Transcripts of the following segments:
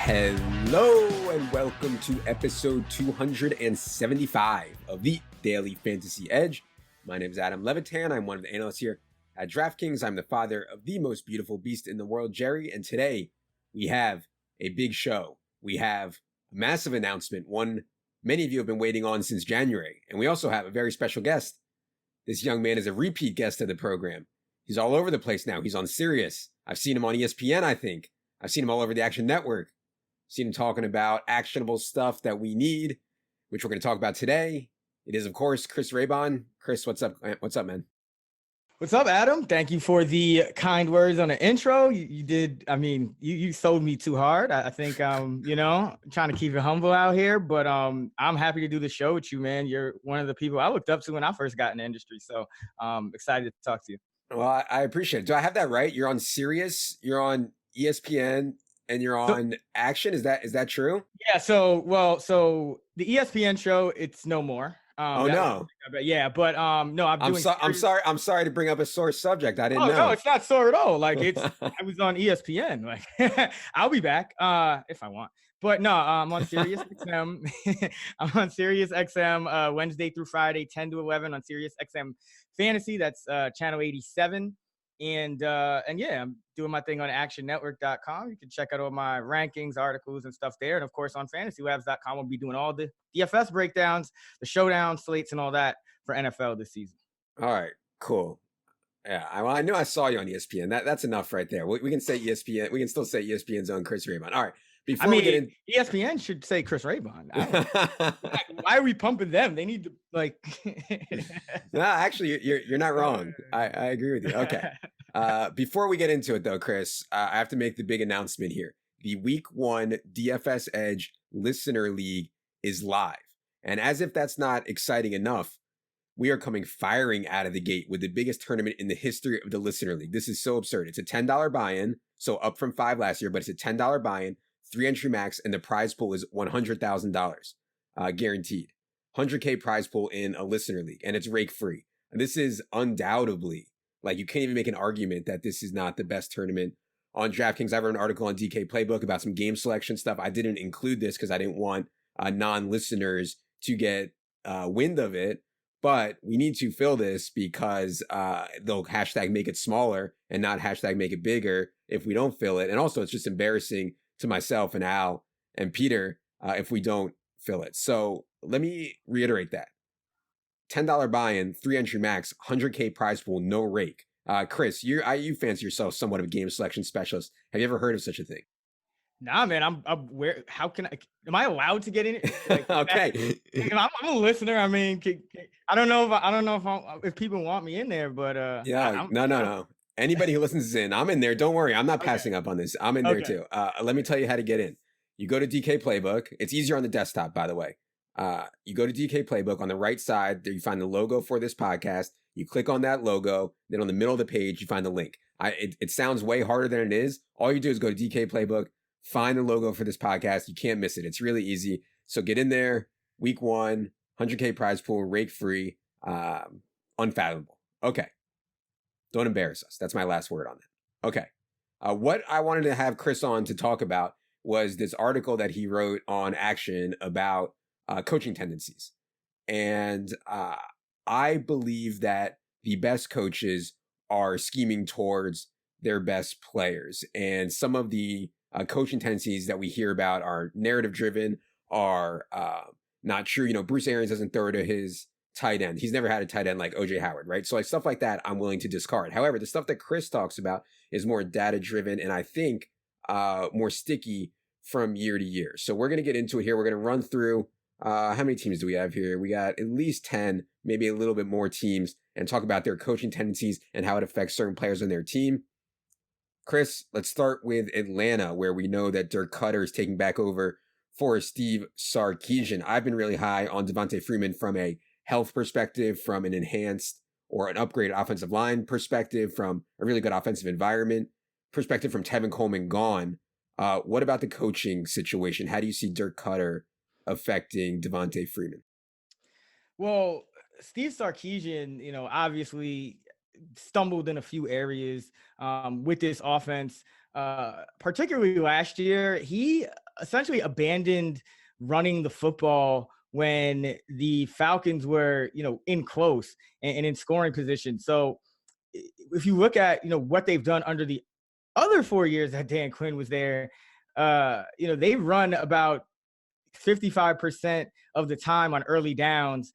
Hello and welcome to episode 275 of the Daily Fantasy Edge. My name is Adam Levitan. I'm one of the analysts here at DraftKings. I'm the father of the most beautiful beast in the world, Jerry. And today we have a big show. We have a massive announcement, one many of you have been waiting on since January. And we also have a very special guest. This young man is a repeat guest of the program. He's all over the place now. He's on Sirius. I've seen him on ESPN, I think. I've seen him all over the Action Network. Seen him talking about actionable stuff that we need, which we're going to talk about today. It is, of course, Chris Raybon. Chris, what's up? What's up, man? What's up, Adam? Thank you for the kind words on the intro. You did. I mean, you sold me too hard. I think, trying to keep it humble out here, but I'm happy to do the show with you, man. You're one of the people I looked up to when I first got in the industry. So excited to talk to you. Well, I appreciate it. Do I have that right? You're on Sirius, you're on ESPN, and you're on Action. Is that true? Yeah. So the ESPN show, it's no more. No. Yeah, but no, I'm sorry to bring up a sore subject. I didn't know. No, it's not sore at all. Like I was on ESPN. Like I'll be back if I want. But no, I'm on Sirius XM. I'm on Sirius XM Wednesday through Friday, 10 to 11 on Sirius XM Fantasy. That's channel 87. And yeah, I'm doing my thing on actionnetwork.com. You can check out all my rankings, articles, and stuff there. And of course, on fantasylabs.com, we'll be doing all the DFS breakdowns, the showdown slates, and all that for NFL this season. All right, cool. Yeah, I knew I saw you on ESPN. That's enough right there. We can say ESPN. We can still say ESPN's own Chris Raybon. All right. We get in, ESPN should say Chris Raybon. Why are we pumping them? They need to No, actually, you're not wrong. I agree with you. Okay. Before we get into it, though, Chris, I have to make the big announcement here. The Week 1 DFS Edge Listener League is live, and as if that's not exciting enough, we are coming firing out of the gate with the biggest tournament in the history of the Listener League. This is so absurd. It's a $10 buy-in, so up from $5 last year, but it's a $10 buy-in. 3-entry max, and the prize pool is $100,000 guaranteed. 100K prize pool in a listener league, and it's rake free. And this is undoubtedly, like, you can't even make an argument that this is not the best tournament on DraftKings. I wrote an article on DK Playbook about some game selection stuff. I didn't include this because I didn't want non-listeners to get wind of it, but we need to fill this because they'll hashtag make it smaller and not hashtag make it bigger if we don't fill it. And also, it's just embarrassing to myself and Al and Peter if we don't fill it. So let me reiterate that. $10 buy-in, 3-entry max, 100K prize pool, no rake. Chris, you fancy yourself somewhat of a game selection specialist. Have you ever heard of such a thing? Nah, man. I'm where? How can I? Am I allowed to get in it? Like, okay. I'm a listener. I mean, I don't know if people want me in there, but yeah, no. Anybody who listens is in. I'm in there. Don't worry. I'm not passing up on this. I'm in there too. Let me tell you how to get in. You go to DK Playbook. It's easier on the desktop, by the way. You go to DK Playbook. On the right side, there you find the logo for this podcast. You click on that logo. Then on the middle of the page, you find the link. It sounds way harder than it is. All you do is go to DK Playbook, find the logo for this podcast. You can't miss it. It's really easy. So get in there. Week 1, 100K prize pool, rake free, unfathomable. Okay. Don't embarrass us. That's my last word on that. Okay. What I wanted to have Chris on to talk about was this article that he wrote on Action about coaching tendencies. And I believe that the best coaches are scheming towards their best players. And some of the coaching tendencies that we hear about are narrative driven, are not true. Bruce Arians doesn't throw to his tight end. He's never had a tight end like OJ Howard, right? So like stuff like that, I'm willing to discard. However, the stuff that Chris talks about is more data driven and I think more sticky from year to year. So we're going to get into it here. We're going to run through how many teams do we have here? We got at least 10, maybe a little bit more teams, and talk about their coaching tendencies and how it affects certain players on their team. Chris, let's start with Atlanta, where we know that Dirk Cutter is taking back over for Steve Sarkisian. I've been really high on Devontae Freeman from a health perspective, from an enhanced or an upgraded offensive line perspective, from a really good offensive environment perspective, from Tevin Coleman gone. What about the coaching situation? How do you see Dirk Cutter affecting Devontae Freeman? Well, Steve Sarkisian, obviously stumbled in a few areas with this offense, particularly last year. He essentially abandoned running the football when the Falcons were, in close and in scoring position. So if you look at, what they've done under the other 4 years that Dan Quinn was there, they run about 55% of the time on early downs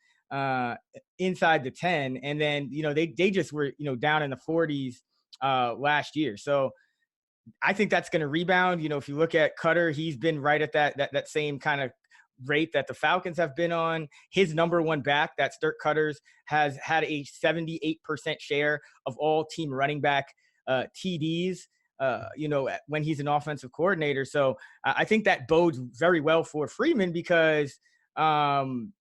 inside the 10. And then, they just were, down in the 40s last year. So I think that's going to rebound. If you look at Cutter, he's been right at that same kind of rate that the Falcons have been on. His number one back, that's Dirk Cutters, has had a 78% share of all team running back TDs, when he's an offensive coordinator. So I think that bodes very well for Freeman because, in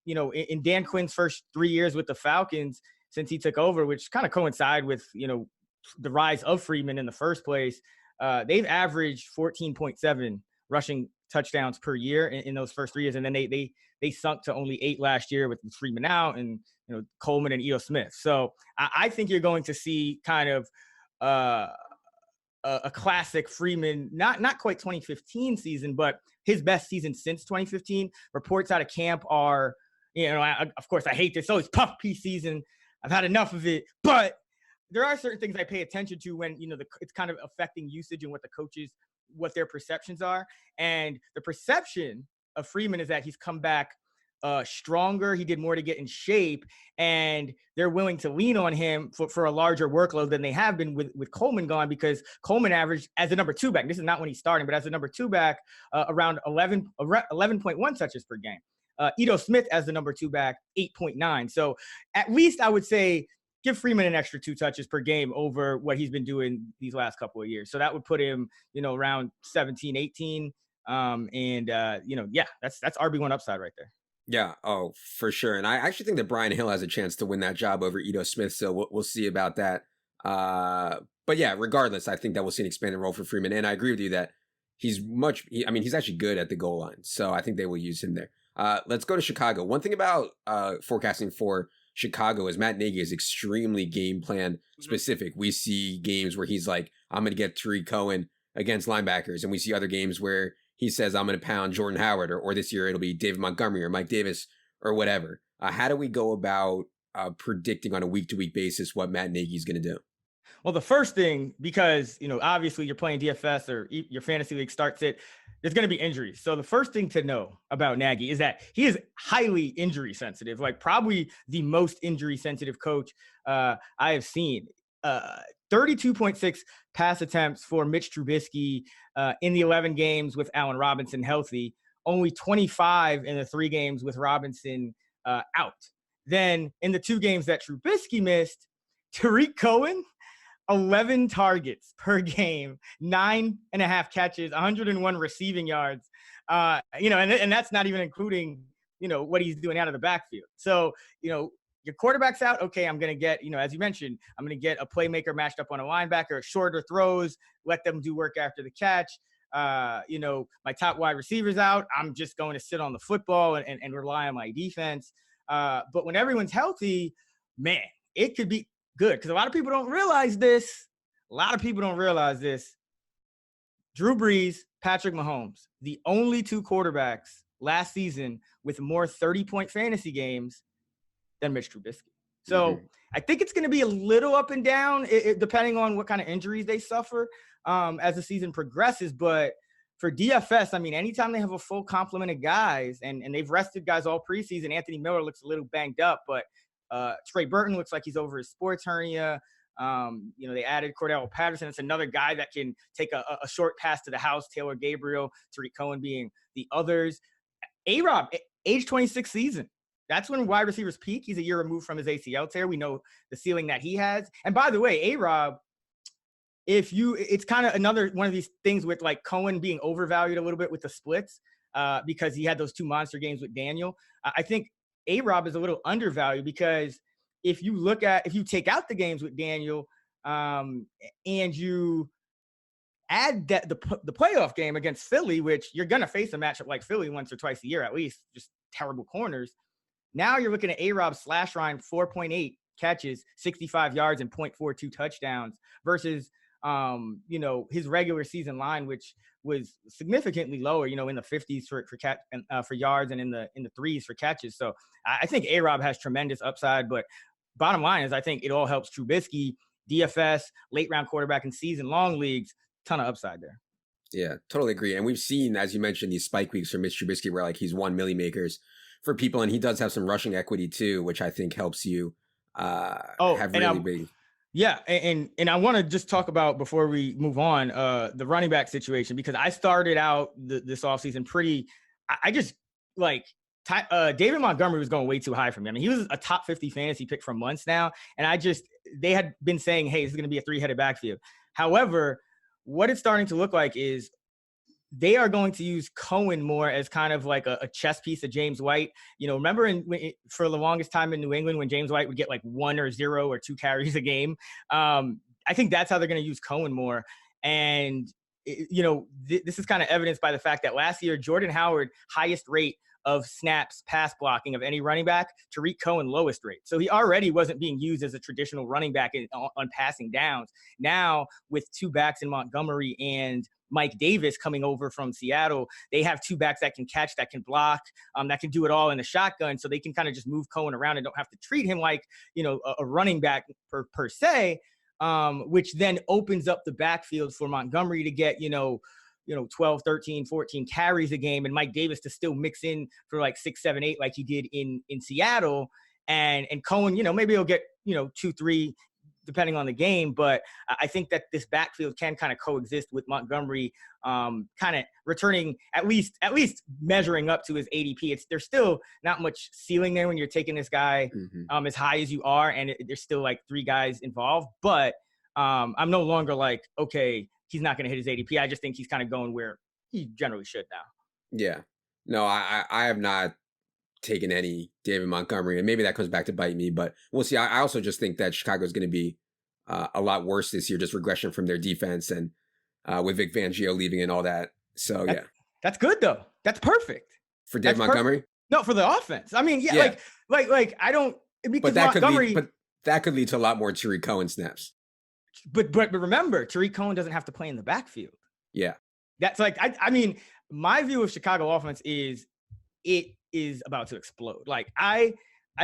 Dan Quinn's first 3 years with the Falcons, since he took over, which kind of coincide with, the rise of Freeman in the first place, they've averaged 14.7 rushing touchdowns per year in those first 3 years. And then they sunk to only 8 last year with Freeman out and, Coleman and Ito Smith. So I think you're going to see kind of a classic Freeman, not quite 2015 season, but his best season since 2015. Reports out of camp are, of course, I hate this. Always puff piece season. I've had enough of it, but there are certain things I pay attention to when, it's kind of affecting usage and what the coaches, what their perceptions are. And the perception of Freeman is that he's come back stronger. He did more to get in shape, and they're willing to lean on him for a larger workload than they have been with Coleman gone, because Coleman averaged as a number 2 back. This is not when he's starting, but as a number 2 back, around 11.1 touches per game. Ito Smith as the number 2 back, 8.9. So at least I would say give Freeman an extra 2 touches per game over what he's been doing these last couple of years. So that would put him, around 17, 18. Yeah, that's RB1 upside right there. Yeah, oh, for sure. And I actually think that Brian Hill has a chance to win that job over Ito Smith, so we'll see about that. But yeah, regardless, I think that we'll see an expanded role for Freeman. And I agree with you that he's actually good at the goal line, so I think they will use him there. Let's go to Chicago. One thing about forecasting for Chicago is Matt Nagy is extremely game plan specific. We see games where he's like, I'm going to get Tariq Cohen against linebackers, and we see other games where he says, I'm going to pound Jordan Howard, or this year it'll be David Montgomery or Mike Davis or whatever. How do we go about predicting on a week-to-week basis what Matt Nagy's going to do? Well, the first thing, because, obviously you're playing DFS or your fantasy league starts it, there's going to be injuries. So the first thing to know about Nagy is that he is highly injury sensitive, like probably the most injury sensitive coach I have seen. 32.6 pass attempts for Mitch Trubisky in the 11 games with Allen Robinson healthy, only 25 in the 3 games with Robinson out. Then in the 2 games that Trubisky missed, Tariq Cohen, 11 targets per game, 9.5 catches, 101 receiving yards. And that's not even including, what he's doing out of the backfield. So, your quarterback's out. Okay, I'm going to get, as you mentioned, I'm going to get a playmaker matched up on a linebacker, shorter throws, let them do work after the catch. My top wide receiver's out. I'm just going to sit on the football and rely on my defense. But when everyone's healthy, man, it could be good, because a lot of people don't realize this. Drew Brees, Patrick Mahomes, the only 2 quarterbacks last season with more 30-point fantasy games than Mitch Trubisky. So I think it's going to be a little up and down, depending on what kind of injuries they suffer as the season progresses. But for DFS, anytime they have a full complement of guys, and they've rested guys all preseason, Anthony Miller looks a little banged up, but Trey Burton looks like he's over his sports hernia. They added Cordell Patterson. It's another guy that can take a short pass to the house. Taylor Gabriel, Tariq Cohen being the others. A-Rob, age 26 season. That's when wide receivers peak. He's a year removed from his ACL tear. We know the ceiling that he has. And by the way, A-Rob, it's kind of another one of these things with like Cohen being overvalued a little bit with the splits because he had those 2 monster games with Daniel. I think A-Rob is a little undervalued, because if you take out the games with Daniel and you add that the playoff game against Philly, which you're going to face a matchup like Philly once or twice a year at least, just terrible corners. Now you're looking at A-Rob slash line, 4.8 catches, 65 yards, and 0.42 touchdowns versus you know, his regular season line, which was significantly lower, you know, in the 50s for yards and in the threes for catches. So I think A-Rob has tremendous upside, but bottom line is I think it all helps Trubisky, DFS, late round quarterback in season long leagues, ton of upside there. Yeah, totally agree. And we've seen, as you mentioned, these spike weeks for Mitch Trubisky where like he's won milli makers for people, and he does have some rushing equity too, which I think helps you have really big. Yeah, and I want to just talk about, before we move on, the running back situation, because I started out this offseason pretty, I just like, David Montgomery was going way too high for me. I mean, he was a top 50 fantasy pick for months now, and they had been saying, hey, this is going to be a 3-headed backfield. However, what it's starting to look like is they are going to use Cohen more as kind of like a chess piece of James White. You know, remember for the longest time in New England when James White would get like 1 or 0 or 2 carries a game? I think that's how they're going to use Cohen more. And, you know, this is kind of evidenced by the fact that last year, Jordan Howard, highest rate of snaps pass blocking of any running back, Tariq Cohen lowest rate. So he already wasn't being used as a traditional running back on passing downs. Now with 2 backs in Montgomery and Mike Davis coming over from Seattle, they have 2 backs that can catch, that can block, that can do it all in the shotgun. So they can kind of just move Cohen around and don't have to treat him like, you know, a running back per se, which then opens up the backfield for Montgomery to get, you know, 12, 13, 14 carries a game, and Mike Davis to still mix in for like 6, 7, 8, like he did in Seattle. And Cohen, you know, maybe he'll get, you know, 2, 3, depending on the game. But I think that this backfield can kind of coexist with Montgomery, kind of returning, at least measuring up to his ADP. There's still not much ceiling there when you're taking this guy as high as you are, and there's still like 3 guys involved. But I'm no longer like, okay, he's not going to hit his ADP. I just think he's kind of going where he generally should now. Yeah. No, I have not taken any David Montgomery, and maybe that comes back to bite me, but we'll see. I also just think that Chicago is going to be a lot worse this year, just regression from their defense, and with Vic Fangio leaving and all that. So yeah. That's good though. That's perfect. For David Montgomery? No, for the offense. I mean, yeah. like I don't, because that could lead to a lot more Tariq Cohen snaps. But remember, Tariq Cohen doesn't have to play in the backfield. Yeah. That's like, I mean, my view of Chicago offense is it is about to explode. Like, I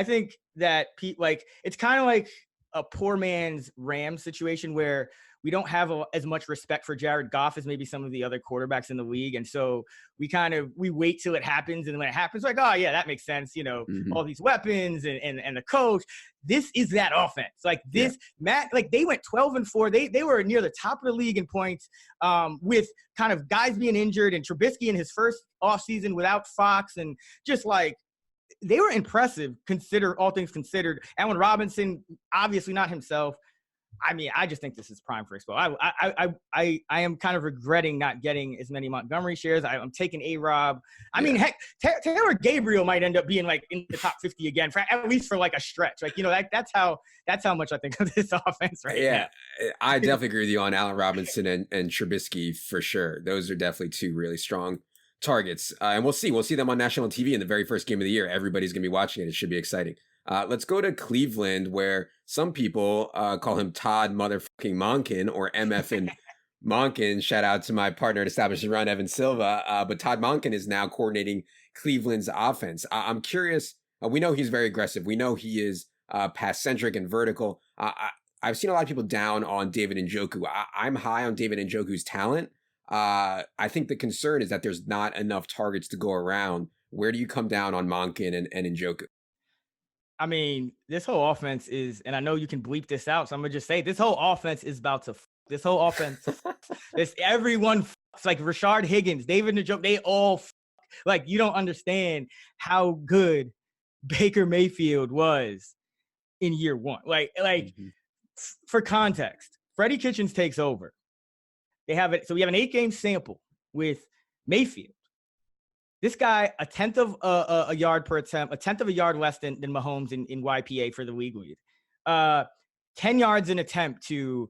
think that it's kind of like a poor man's Rams situation where we don't have as much respect for Jared Goff as maybe some of the other quarterbacks in the league. And so we wait till it happens. And when it happens, like, oh yeah, that makes sense. You know, all these weapons and the coach. This is that offense. Like this, Matt, like they went 12-4. They were near the top of the league in points, with kind of guys being injured, and Trubisky in his first offseason without Fox, and just like, they were impressive, all things considered. Allen Robinson, obviously not himself. I mean, I just think this is prime for expo. I am kind of regretting not getting as many Montgomery shares. I'm taking A-Rob. I mean, heck, Taylor Gabriel might end up being like in the top 50 again, at least for like a stretch. Like, you know, that's how much I think of this offense right now. Yeah, I definitely agree with you on Allen Robinson and Trubisky for sure. Those are definitely 2 really strong targets. And we'll see them on national TV in the very first game of the year. Everybody's going to be watching it. It should be exciting. Let's go to Cleveland, where some people call him Todd motherfucking Monken, or MF and Monken. Shout out to my partner at Establishing Run, Evan Silva. But Todd Monken is now coordinating Cleveland's offense. I'm curious. We know he's very aggressive. We know he is pass-centric and vertical. I've seen a lot of people down on David Njoku. I'm high on David Njoku's talent. I think the concern is that there's not enough targets to go around. Where do you come down on Monken and Njoku? I mean, this whole offense is, and I know you can bleep this out, so I'm gonna just say this whole offense is about to. This whole offense, everyone like Rashard Higgins, David Njoku, they all like, you don't understand how good Baker Mayfield was in year 1. Like for context, Freddie Kitchens takes over. They have it, so we have an 8-game sample with Mayfield. This guy, a tenth of a yard per attempt, a tenth of a yard less than Mahomes in YPA for the league lead. 10 yards an attempt to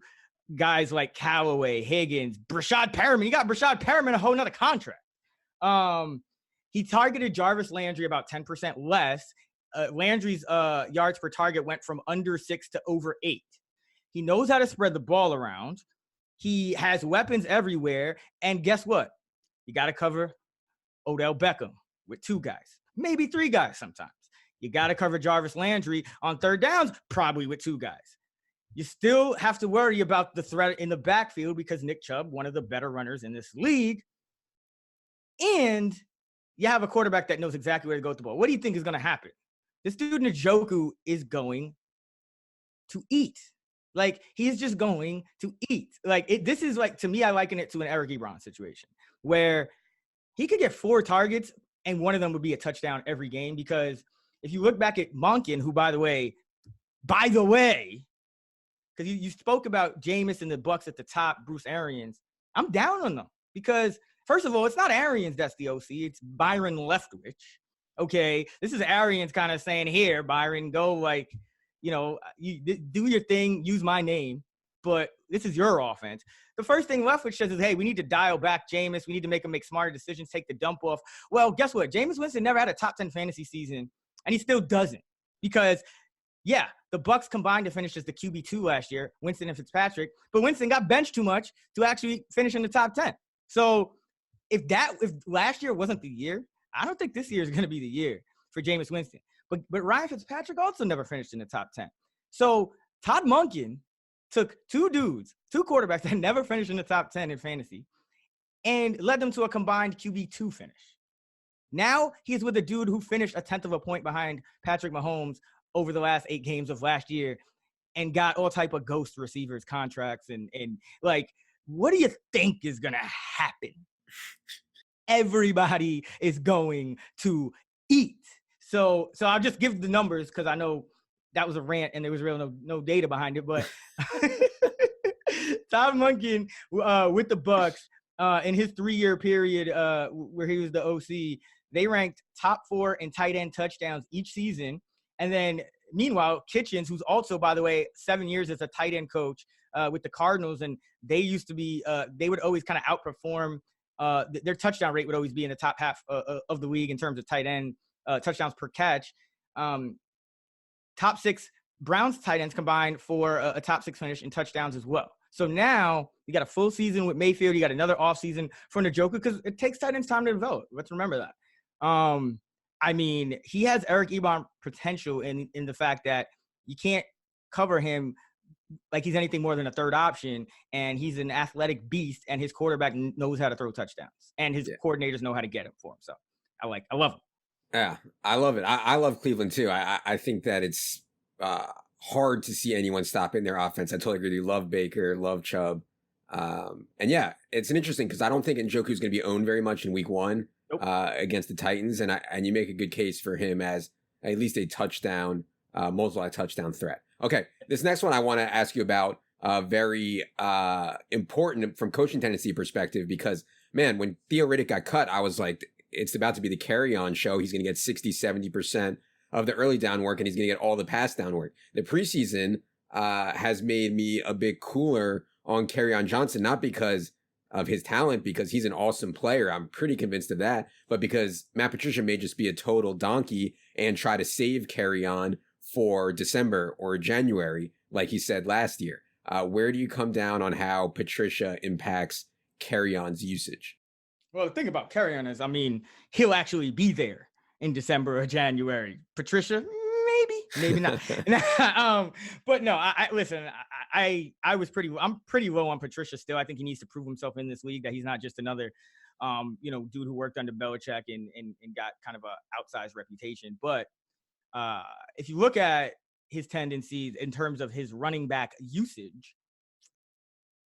guys like Callaway, Higgins, Brashad Perriman. You got Brashad Perriman a whole nother contract. He targeted Jarvis Landry about 10% less. Landry's yards per target went from under 6 to over 8. He knows how to spread the ball around. He has weapons everywhere. And guess what? You got to cover Odell Beckham with 2 guys, maybe 3 guys sometimes. You got to cover Jarvis Landry on third downs, probably with 2 guys. You still have to worry about the threat in the backfield because Nick Chubb, one of the better runners in this league. And you have a quarterback that knows exactly where to go with the ball. What do you think is going to happen? This dude Njoku is going to eat. Like, he's just going to eat. Like, this is like, to me, I liken it to an Eric Ebron situation where he could get 4 targets and one of them would be a touchdown every game. Because if you look back at MONKEN, who, by the way, because you spoke about Jameis and the Bucks at the top, Bruce Arians, I'm down on them because, first of all, it's not Arians that's the OC. It's Byron Leftwich. Okay, this is Arians kind of saying, here, Byron, go, like, you know, you do your thing, use my name, but this is your offense. The first thing Leftwich says is, hey, we need to dial back Jameis. We need to make him make smarter decisions, take the dump off. Well, guess what? Jameis Winston never had a top 10 fantasy season, and he still doesn't because, yeah, the Bucks combined to finish as the QB2 last year, Winston and Fitzpatrick, but Winston got benched too much to actually finish in the top 10. So if last year wasn't the year, I don't think this year is going to be the year for Jameis Winston. But Ryan Fitzpatrick also never finished in the top 10. So Todd Monken took 2 quarterbacks that never finished in the top 10 in fantasy and led them to a combined QB2 finish. Now he's with a dude who finished a 10th of a point behind Patrick Mahomes over the last 8 games of last year and got all type of ghost receivers contracts. And like, what do you think is going to happen? Everybody is going to eat. So I'll just give the numbers because I know that was a rant and there was really no data behind it. But Todd Monken with the Bucks in his 3-year period where he was the OC, they ranked top 4 in tight end touchdowns each season. And then meanwhile, Kitchens, who's also, by the way, 7 years as a tight end coach with the Cardinals, and they used to be they would always kind of outperform their touchdown rate would always be in the top half of the league in terms of tight end touchdowns per catch. Top 6 Browns tight ends combined for a top 6 finish in touchdowns as well. So now you got a full season with Mayfield. You got another offseason for Njoku because it takes tight ends time to develop. Let's remember that. I mean, he has Eric Ebron potential in the fact that you can't cover him like he's anything more than a third option, and he's an athletic beast, and his quarterback knows how to throw touchdowns, and his coordinators know how to get him for him. So I love him. Yeah, I love it. I love Cleveland too. I think that it's hard to see anyone stopping their offense. I totally agree with you. Love Baker, love Chubb. And yeah, it's an interesting because I don't think Njoku is going to be owned very much in week 1 against the Titans. And you make a good case for him as at least a touchdown, multi-touchdown threat. Okay, this next one I want to ask you about, very important from coaching tendency perspective, because, man, when Theo Riddick got cut, I was like, it's about to be the carry-on show. He's going to get 60, 70% of the early down work, and he's going to get all the pass down work. The preseason has made me a bit cooler on Kerryon Johnson, not because of his talent, because he's an awesome player. I'm pretty convinced of that, but because Matt Patricia may just be a total donkey and try to save Kerryon for December or January, like he said last year. Where do you come down on how Patricia impacts Kerryon's usage? Well, the thing about Kerryon is, I mean, he'll actually be there in December or January. Patricia, maybe not. But no, I'm pretty low on Patricia still. I think he needs to prove himself in this league, that he's not just another, dude who worked under Belichick and got kind of a outsized reputation. But if you look at his tendencies in terms of his running back usage,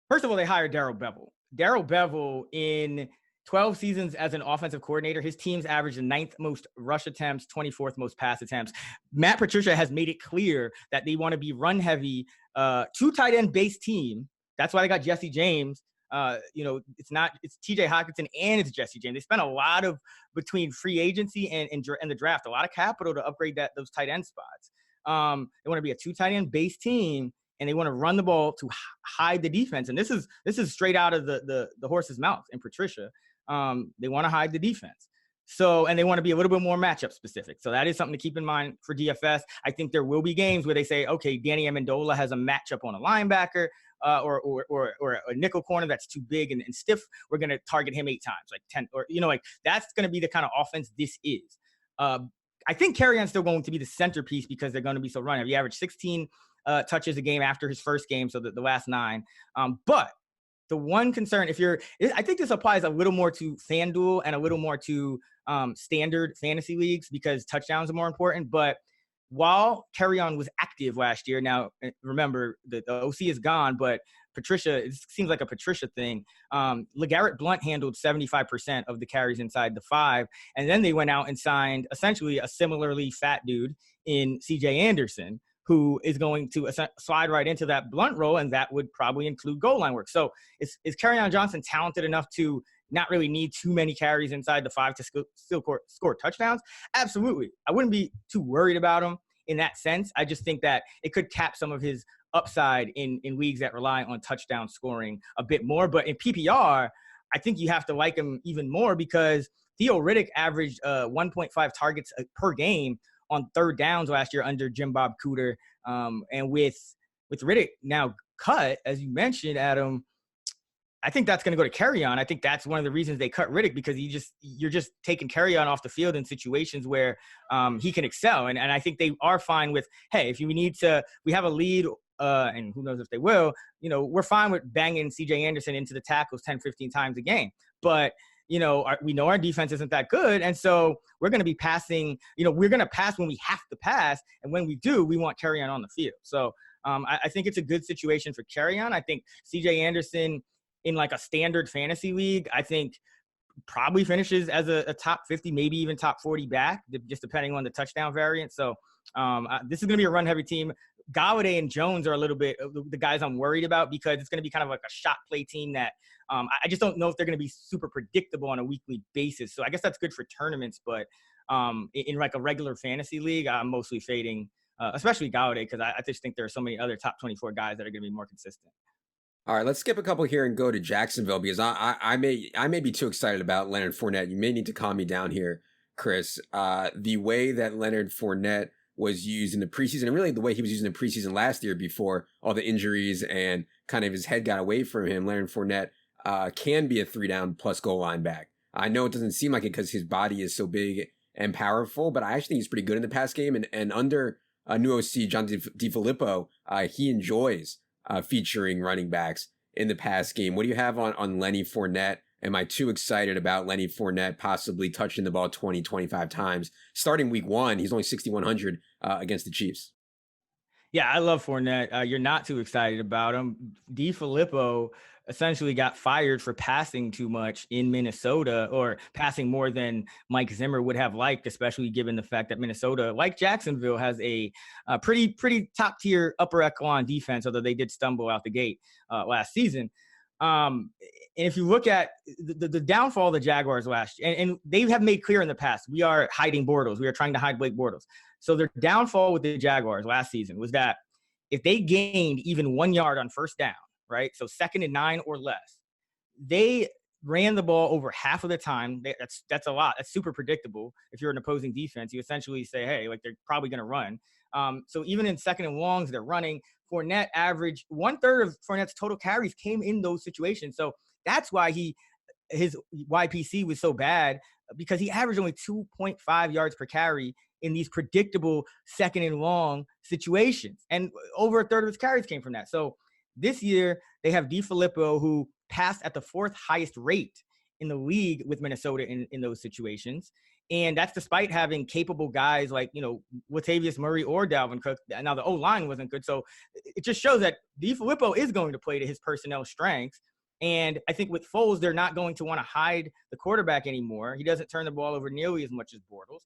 first of all, they hired Darrell Bevell. Darrell Bevell, in 12 seasons as an offensive coordinator, his teams averaged the 9th most rush attempts, 24th most pass attempts. Matt Patricia has made it clear that they want to be run heavy, 2 tight end based team. That's why they got Jesse James. It's TJ Hockenson and it's Jesse James. They spent a lot of, between free agency and the draft, a lot of capital to upgrade those tight end spots. They want to be a 2 tight end based team, and they want to run the ball to hide the defense. And this is straight out of the horse's mouth in Patricia. They want to hide the defense. So, and they want to be a little bit more matchup specific. So that is something to keep in mind for DFS. I think there will be games where they say, okay, Danny Amendola has a matchup on a linebacker or a nickel corner that's too big and stiff. We're going to target him 8 times, like 10, or, like that's going to be the kind of offense this is. I think Kerryon's still going to be the centerpiece because they're going to be so run heavy. He averaged 16 touches a game after his first game, so the last 9. But the one concern, I think this applies a little more to FanDuel and a little more to standard fantasy leagues because touchdowns are more important. But while Kerryon was active last year, now remember the OC is gone, but Patricia, it seems like a Patricia thing. LeGarrette Blount handled 75% of the carries inside the 5. And then they went out and signed essentially a similarly fat dude in CJ Anderson, who is going to slide right into that Blount role, and that would probably include goal line work. So is Kerryon Johnson talented enough to not really need too many carries inside the 5 to still score touchdowns? Absolutely. I wouldn't be too worried about him in that sense. I just think that it could cap some of his upside in leagues that rely on touchdown scoring a bit more. But in PPR, I think you have to like him even more because Theo Riddick averaged 1.5 targets per game on third downs last year under Jim Bob Cooter. And with Riddick now cut, as you mentioned, Adam, I think that's going to go to Kerryon. I think that's one of the reasons they cut Riddick because you're just taking Kerryon off the field in situations where he can excel. And I think they are fine with, hey, if we have a lead, and who knows if they will, we're fine with banging CJ Anderson into the tackles 10, 15 times a game. But we know our defense isn't that good. And so we're going to be passing, we're going to pass when we have to pass. And when we do, we want Kerryon on the field. So I think it's a good situation for Kerryon. I think CJ Anderson in like a standard fantasy league, I think probably finishes as a top 50, maybe even top 40 back, just depending on the touchdown variant. So this is going to be a run heavy team. Galladay and Jones are a little bit the guys I'm worried about because it's going to be kind of like a shot play team that I just don't know if they're going to be super predictable on a weekly basis. So I guess that's good for tournaments, but in like a regular fantasy league, I'm mostly fading, especially Galladay, because I just think there are so many other top 24 guys that are going to be more consistent. All right, let's skip a couple here and go to Jacksonville because I may be too excited about Leonard Fournette. You may need to calm me down here, Chris. The way that Leonard Fournette was used in the preseason, and really the way he was used in the preseason last year before all the injuries and kind of his head got away from him, Leonard Fournette can be a 3-down plus goal line back. I know it doesn't seem like it because his body is so big and powerful, but I actually think he's pretty good in the pass game. And under new OC John DeFilippo, he enjoys featuring running backs in the pass game. What do you have on Lenny Fournette? Am I too excited about Lenny Fournette possibly touching the ball 20, 25 times? Starting week 1, he's only 6,100 against the Chiefs. Yeah, I love Fournette. You're not too excited about him. DeFilippo essentially got fired for passing too much in Minnesota, or passing more than Mike Zimmer would have liked, especially given the fact that Minnesota, like Jacksonville, has a pretty top tier upper echelon defense, although they did stumble out the gate last season. And if you look at the downfall of the Jaguars last year, and they have made clear in the past, we are hiding Bortles. We are trying to hide Blake Bortles. So their downfall with the Jaguars last season was that if they gained even 1 yard on first down, right, so 2nd and 9 or less, they ran the ball over half of the time. That's a lot. That's super predictable. If you're an opposing defense, you essentially say, hey, like they're probably going to run. So even in 2nd and longs, they're running. Fournette averaged 1/3 of Fournette's total carries came in those situations. So that's why his YPC was so bad, because he averaged only 2.5 yards per carry in these predictable 2nd and long situations. And over 1/3 of his carries came from that. So this year they have DeFilippo, who passed at the 4th highest rate in the league with Minnesota in those situations. And that's despite having capable guys like, Latavius Murray or Dalvin Cook. Now, the O-line wasn't good. So it just shows that DeFilippo is going to play to his personnel strengths. And I think with Foles, they're not going to want to hide the quarterback anymore. He doesn't turn the ball over nearly as much as Bortles.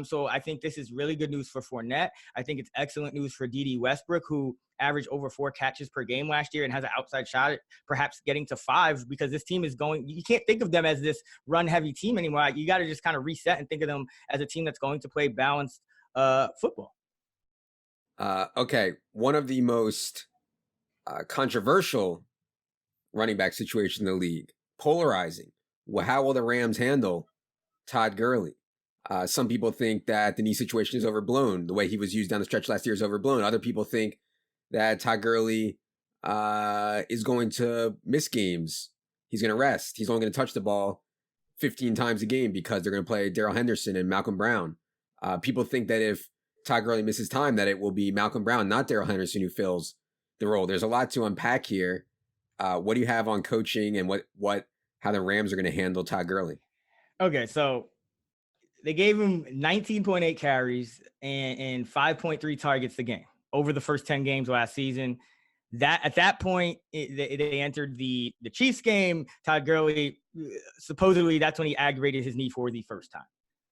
So I think this is really good news for Fournette. I think it's excellent news for D.D. Westbrook, who averaged over 4 catches per game last year and has an outside shot at perhaps getting to 5, because this team is going – you can't think of them as this run-heavy team anymore. You got to just kind of reset and think of them as a team that's going to play balanced football. Okay, one of the most controversial running back situations in the league, polarizing. Well, how will the Rams handle Todd Gurley. Some people think that the knee situation is overblown. The way he was used down the stretch last year is overblown. Other people think that Todd Gurley is going to miss games. He's going to rest. He's only going to touch the ball 15 times a game because they're going to play Darrell Henderson and Malcolm Brown. People think that if Todd Gurley misses time, that it will be Malcolm Brown, not Darrell Henderson, who fills the role. There's a lot to unpack here. What do you have on coaching and how the Rams are going to handle Todd Gurley? Okay, so they gave him 19.8 carries and 5.3 targets a game over the first 10 games last season. That at that point, they entered the Chiefs game. Todd Gurley, supposedly that's when he aggravated his knee for the first time.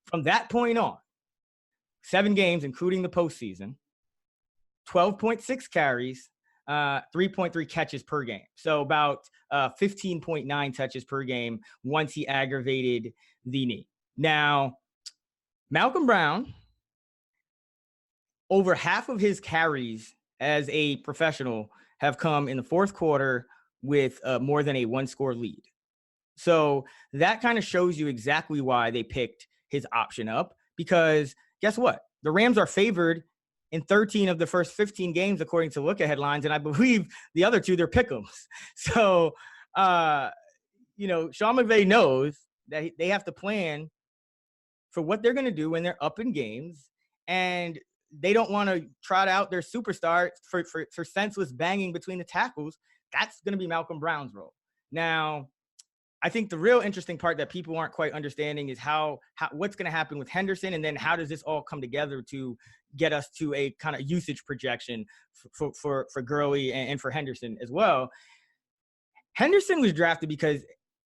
From that point on, 7 games, including the postseason, 12.6 carries, 3.3 catches per game. So about 15.9 touches per game once he aggravated the knee. Now, Malcolm Brown, over half of his carries as a professional have come in the fourth quarter with more than a 1-score lead. So that kind of shows you exactly why they picked his option up, because guess what? The Rams are favored in 13 of the first 15 games, according to Look Ahead lines. And I believe the other 2, they're pick'ems. So, Sean McVay knows that they have to plan for what they're going to do when they're up in games. And they don't want to trot out their superstar for senseless banging between the tackles. That's going to be Malcolm Brown's role. Now, I think the real interesting part that people aren't quite understanding is how what's going to happen with Henderson, and then how does this all come together to get us to a kind of usage projection for Gurley and for Henderson as well. Henderson was drafted because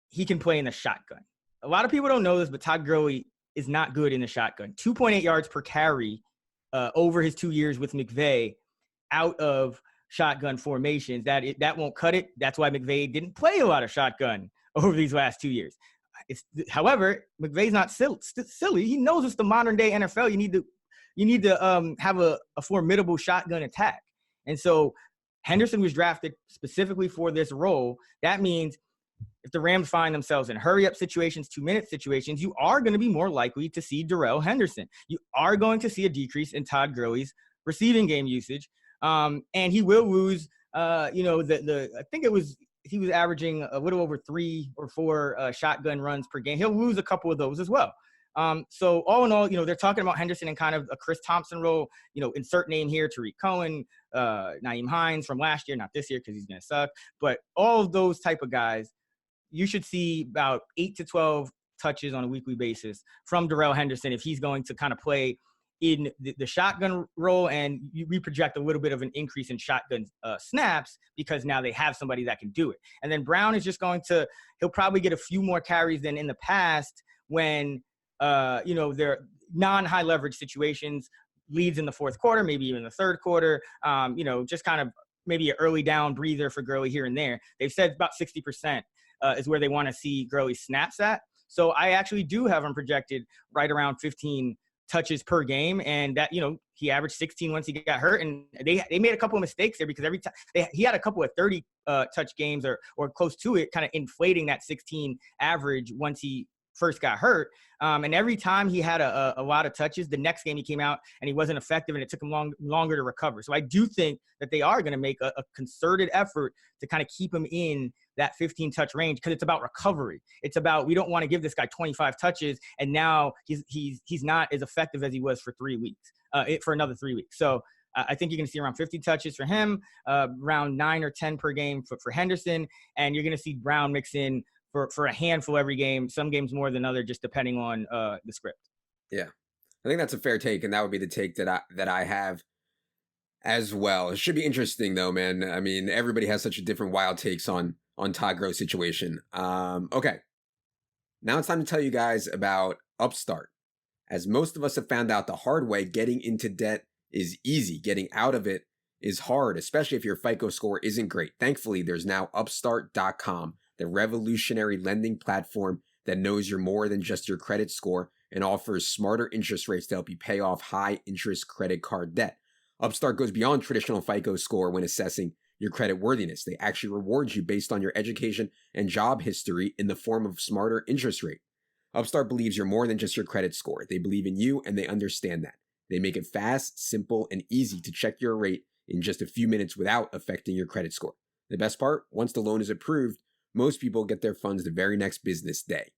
he can play in the shotgun. A lot of people don't know this, but Todd Gurley is not good in the shotgun. 2.8 yards per carry over his 2 years with McVay out of shotgun formations. That won't cut it. That's why McVay didn't play a lot of shotgun over these last 2 years. However, McVay's not silly. He knows it's the modern day NFL. You need to have a formidable shotgun attack. And so Henderson was drafted specifically for this role. That means if the Rams find themselves in hurry-up situations, 2-minute situations, you are going to be more likely to see Darrell Henderson. You are going to see a decrease in Todd Gurley's receiving game usage. And he will lose, I think he was averaging a little over 3 or 4 shotgun runs per game. He'll lose a couple of those as well. So all in all, they're talking about Henderson in kind of a Chris Thompson role, insert name here, Tariq Cohen, Nyheim Hines from last year, not this year because he's going to suck, but all of those type of guys, you should see about 8 to 12 touches on a weekly basis from Darrell Henderson if he's going to kind of play in the shotgun role, and we project a little bit of an increase in shotgun snaps because now they have somebody that can do it. And then Brown is just he'll probably get a few more carries than in the past when, they're non-high leverage situations, leads in the fourth quarter, maybe even the third quarter, just kind of maybe an early down breather for Gurley here and there. They've said about 60% is where they want to see Gurley snaps at. So I actually do have him projected right around 15 touches per game, and that he averaged 16 once he got hurt, and they made a couple of mistakes there because every time he had a couple of 30 touch games or close to it, kind of inflating that 16 average once he first got hurt. And every time he had a lot of touches, the next game he came out and he wasn't effective, and it took him longer to recover. So I do think that they are going to make a concerted effort to kind of keep him in that 15 touch range, because it's about recovery. It's about, we don't want to give this guy 25 touches and now he's not as effective as he was for 3 weeks, for another 3 weeks. So I think you're going to see around 50 touches for him, around 9 or 10 per game for Henderson, and you're going to see Brown mix in for a handful every game, some games more than other, just depending on the script. Yeah, I think that's a fair take, and that would be the take that I have as well. It should be interesting though, man. I mean, everybody has such a different wild takes on Todd Gurley's situation. Okay, now it's time to tell you guys about Upstart. As most of us have found out the hard way, getting into debt is easy. Getting out of it is hard, especially if your FICO score isn't great. Thankfully, there's now Upstart.com, the revolutionary lending platform that knows you're more than just your credit score and offers smarter interest rates to help you pay off high interest credit card debt. Upstart goes beyond traditional FICO score when assessing your credit worthiness. They actually reward you based on your education and job history in the form of smarter interest rate. Upstart believes you're more than just your credit score. They believe in you and they understand that. They make it fast, simple, and easy to check your rate in just a few minutes without affecting your credit score. The best part, once the loan is approved, most people get their funds the very next business day.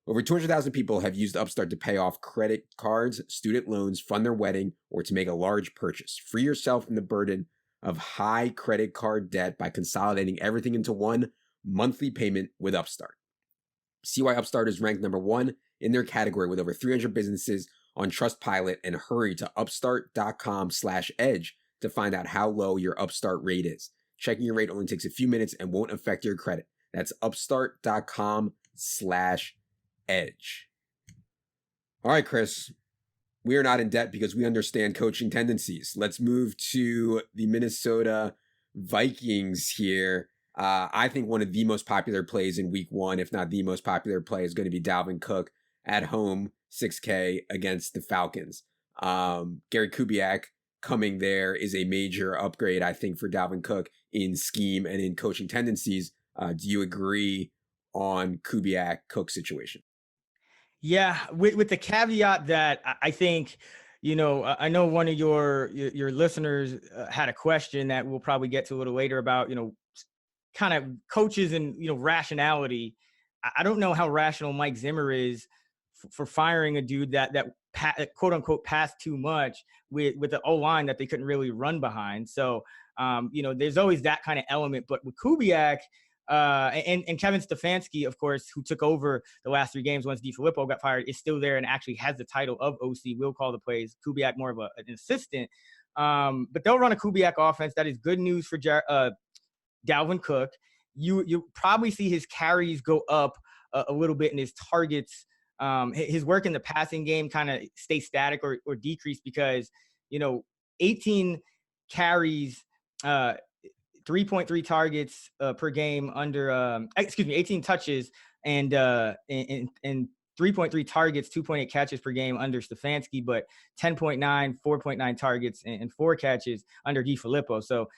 Over 200,000 people have used Upstart to pay off credit cards, student loans, fund their wedding, or to make a large purchase. Free yourself from the burden of high credit card debt by consolidating everything into one monthly payment with Upstart. See why Upstart is ranked number 1 in their category with over 300 businesses on Trustpilot, and hurry to upstart.com/edge to find out how low your Upstart rate is. Checking your rate only takes a few minutes and won't affect your credit. That's upstart.com/edge. All right, Chris, we are not in debt because we understand coaching tendencies. Let's move to the Minnesota Vikings here. I think one of the most popular plays in week 1, if not the most popular play, is going to be Dalvin Cook at home, 6K against the Falcons. Gary Kubiak coming there is a major upgrade, I think, for Dalvin Cook in scheme and in coaching tendencies. Do you agree on Kubiak-Cook situation? Yeah, with the caveat that I think, I know one of your listeners had a question that we'll probably get to a little later about, kind of coaches and, rationality. I don't know how rational Mike Zimmer is for firing a dude that quote unquote passed too much with the O-line that they couldn't really run behind. So, there's always that kind of element. But with Kubiak and Kevin Stefanski, of course, who took over the last 3 games once DeFilippo got fired, is still there and actually has the title of OC, will call the plays. Kubiak more of an assistant. But they'll run a Kubiak offense. That is good news for Dalvin Cook. You probably see his carries go up a little bit and his targets, his work in the passing game kind of stay static or decrease because, 18 carries, 3.3 targets per game 18 touches and 3.3 targets, 2.8 catches per game under Stefanski, but 10.9, 4.9 targets and 4 catches under DeFilippo. So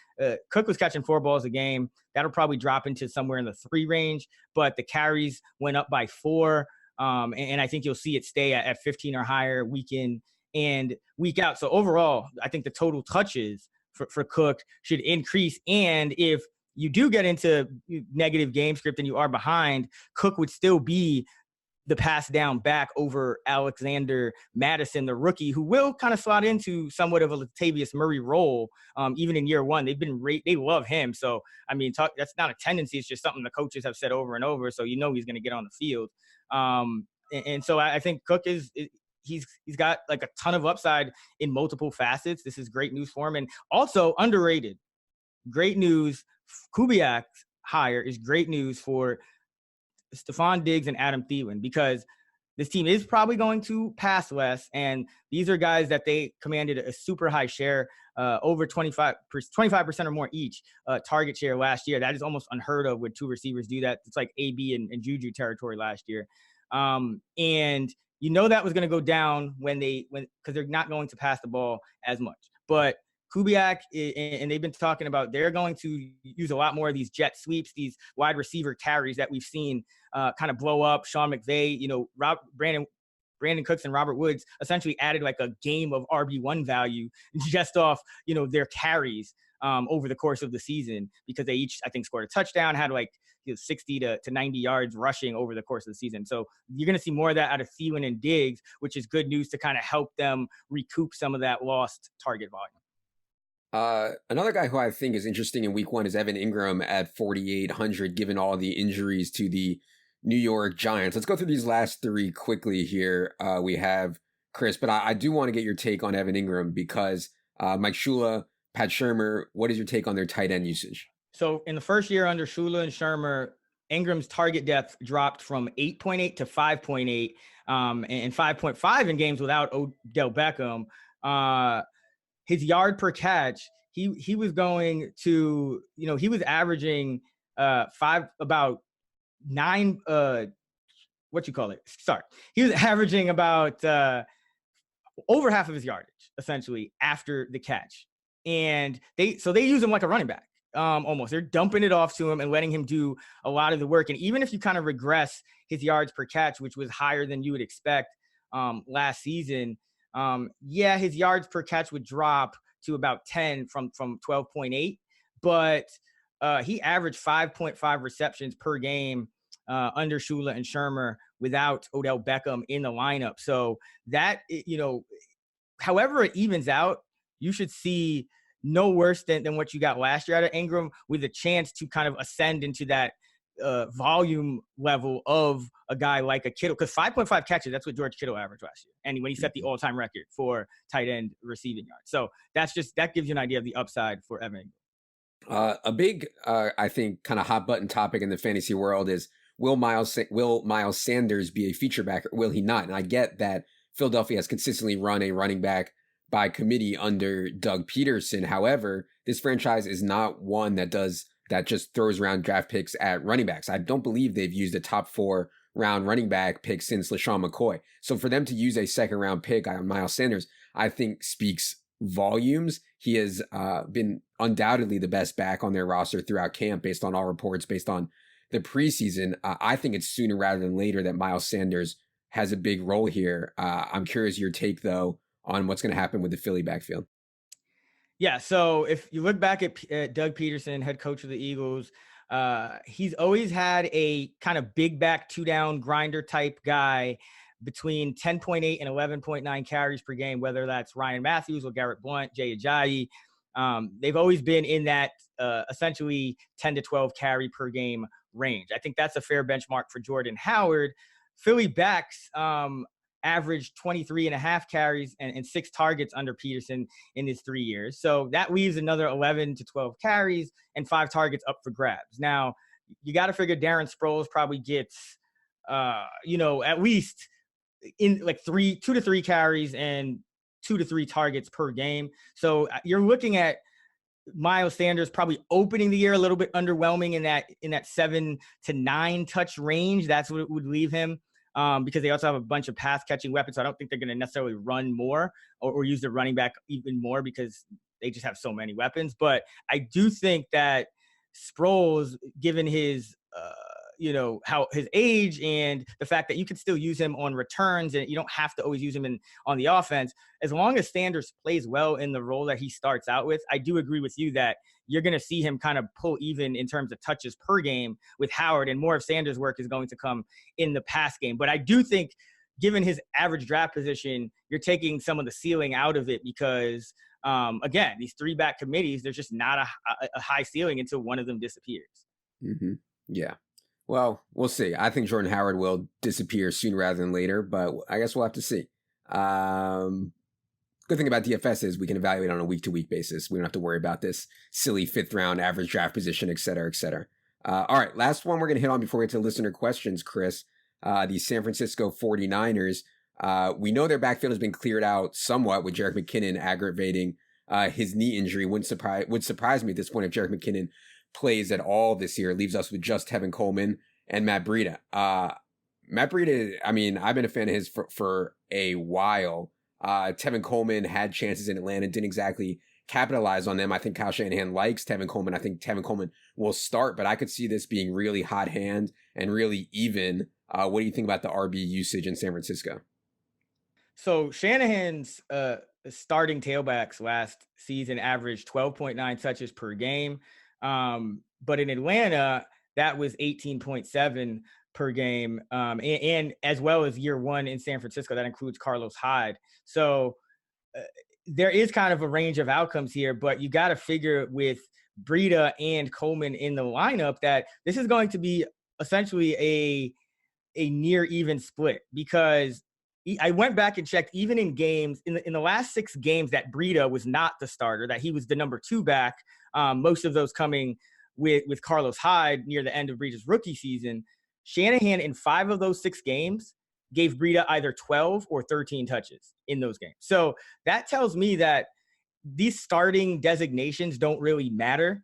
Cook was catching 4 balls a game. That'll probably drop into somewhere in the 3 range, but the carries went up by 4. And I think you'll see it stay at 15 or higher week in and week out. So overall, I think the total touches for Cook should increase. And if you do get into negative game script and you are behind, Cook would still be the pass down back over Alexander Madison, the rookie, who will kind of slot into somewhat of a Latavius Murray role, even in year 1. They love him. So, I mean, that's not a tendency. It's just something the coaches have said over and over. So, he's going to get on the field. And so I think Cook he's got like a ton of upside in multiple facets. This is great news for him. And also underrated, great news. Kubiak's hire is great news for Stephon Diggs and Adam Thielen, because this team is probably going to pass less. And these are guys that they commanded a super high share, over 25% or more each target share last year. That is almost unheard of when 2 receivers do that. It's like AB and Juju territory last year. And that was going to go down because they're not going to pass the ball as much. But Kubiak, and they've been talking about, they're going to use a lot more of these jet sweeps, these wide receiver carries that we've seen kind of blow up. Sean McVay, Brandon Cooks and Robert Woods essentially added like a game of RB1 value just off, their carries over the course of the season, because they each, I think, scored a touchdown, had like 60 to 90 yards rushing over the course of the season. So you're going to see more of that out of Thielen and Diggs, which is good news to kind of help them recoup some of that lost target volume. Another guy who I think is interesting in week 1 is Evan Ingram at 4,800, given all the injuries to the New York Giants. Let's go through these last 3 quickly here. We have Chris, but I do want to get your take on Evan Ingram because Mike Shula, Pat Shurmur, what is your take on their tight end usage? So in the first year under Shula and Shurmur, Ingram's target depth dropped from 8.8 to 5.8, and 5.5 in games without Odell Beckham. His yard per catch, he was going to, he was averaging about 9, he was averaging about over half of his yardage, essentially, after the catch. And they use him like a running back, almost. They're dumping it off to him and letting him do a lot of the work. And even if you kind of regress his yards per catch, which was higher than you would expect last season, his yards per catch would drop to about 10 from 12.8, but he averaged 5.5 receptions per game under Shula and Shermer without Odell Beckham in the lineup. So that, however it evens out, you should see no worse than what you got last year out of Ingram, with a chance to kind of ascend into that volume level of a guy like a Kittle, because 5.5 catches, that's what George Kittle averaged last year. And when he set the all-time record for tight end receiving yards. So that gives you an idea of the upside for Evan Ingram. A big, I think, kind of hot button topic in the fantasy world is, will Miles Sanders be a feature back, or will he not? And I get that Philadelphia has consistently run a running back by committee under Doug Peterson. However, this franchise is not one that just throws around draft picks at running backs. I don't believe they've used a top 4 round running back pick since LaShawn McCoy. So for them to use a second round pick on Miles Sanders, I think speaks volumes. He has been undoubtedly the best back on their roster throughout camp, based on all reports, based on the preseason. I think it's sooner rather than later that Miles Sanders has a big role here. I'm curious your take, though, on what's going to happen with the Philly backfield. Yeah, so if you look back at Doug Peterson, head coach of the Eagles, he's always had a kind of big back, 2-down grinder type guy between 10.8 and 11.9 carries per game, whether that's Ryan Matthews or Garrett Blount, Jay Ajayi. They've always been in that essentially 10 to 12 carry per game range. I think that's a fair benchmark for Jordan Howard. Philly backs averaged 23.5 carries and 6 targets under Peterson in his 3 years. So that leaves another 11 to 12 carries and 5 targets up for grabs. Now, you got to figure Darren Sproles probably gets, at least in like 2 to 3 carries and 2 to 3 targets per game. So you're looking at Miles Sanders probably opening the year a little bit underwhelming in that 7 to 9 touch range. That's what it would leave him. Because they also have a bunch of pass catching weapons. So I don't think they're going to necessarily run more or use the running back even more, because they just have so many weapons. But I do think that Sproles, given his, how his age and the fact that you can still use him on returns and you don't have to always use him on the offense, as long as Sanders plays well in the role that he starts out with, I do agree with you that you're going to see him kind of pull even in terms of touches per game with Howard, and more of Sanders' work is going to come in the pass game. But I do think, given his average draft position, you're taking some of the ceiling out of it because, again, these 3-back committees, there's just not a high ceiling until one of them disappears. Mm-hmm. Yeah. Well, we'll see. I think Jordan Howard will disappear sooner rather than later, but I guess we'll have to see. Good thing about DFS is we can evaluate on a week-to-week basis. We don't have to worry about this silly 5th-round average draft position, et cetera, et cetera. All right, last one we're going to hit on before we get to listener questions, Chris. The San Francisco 49ers. We know their backfield has been cleared out somewhat, with Jerick McKinnon aggravating his knee injury. Would surprise me at this point if Jerick McKinnon plays at all this year. It leaves us with just Tevin Coleman and Matt Breida. Matt Breida, I mean, I've been a fan of his for a while. Tevin Coleman had chances in Atlanta, didn't exactly capitalize on them. I think Kyle Shanahan likes Tevin Coleman. I think Tevin Coleman will start, but I could see this being really hot hand and really even. What do you think about the RB usage in San Francisco? So Shanahan's starting tailbacks last season averaged 12.9 touches per game. But in Atlanta, that was 18.7 per game. And as well as year one in San Francisco, that includes Carlos Hyde. So there is kind of a range of outcomes here, but you got to figure with Breida and Coleman in the lineup that this is going to be essentially a near even split, because I went back and checked, even in games, in the last 6 games that Breida was not the starter, that he was the number 2 back, most of those coming with Carlos Hyde near the end of Breida's rookie season. Shanahan, in 5 of those 6 games, gave Breida either 12 or 13 touches in those games. So that tells me that these starting designations don't really matter.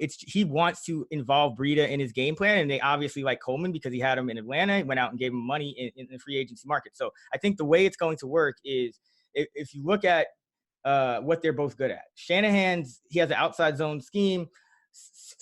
He wants to involve Breida in his game plan, and they obviously like Coleman because he had him in Atlanta. He went out and gave him money in the free agency market. So I think the way it's going to work is if you look at what they're both good at. He has an outside zone scheme.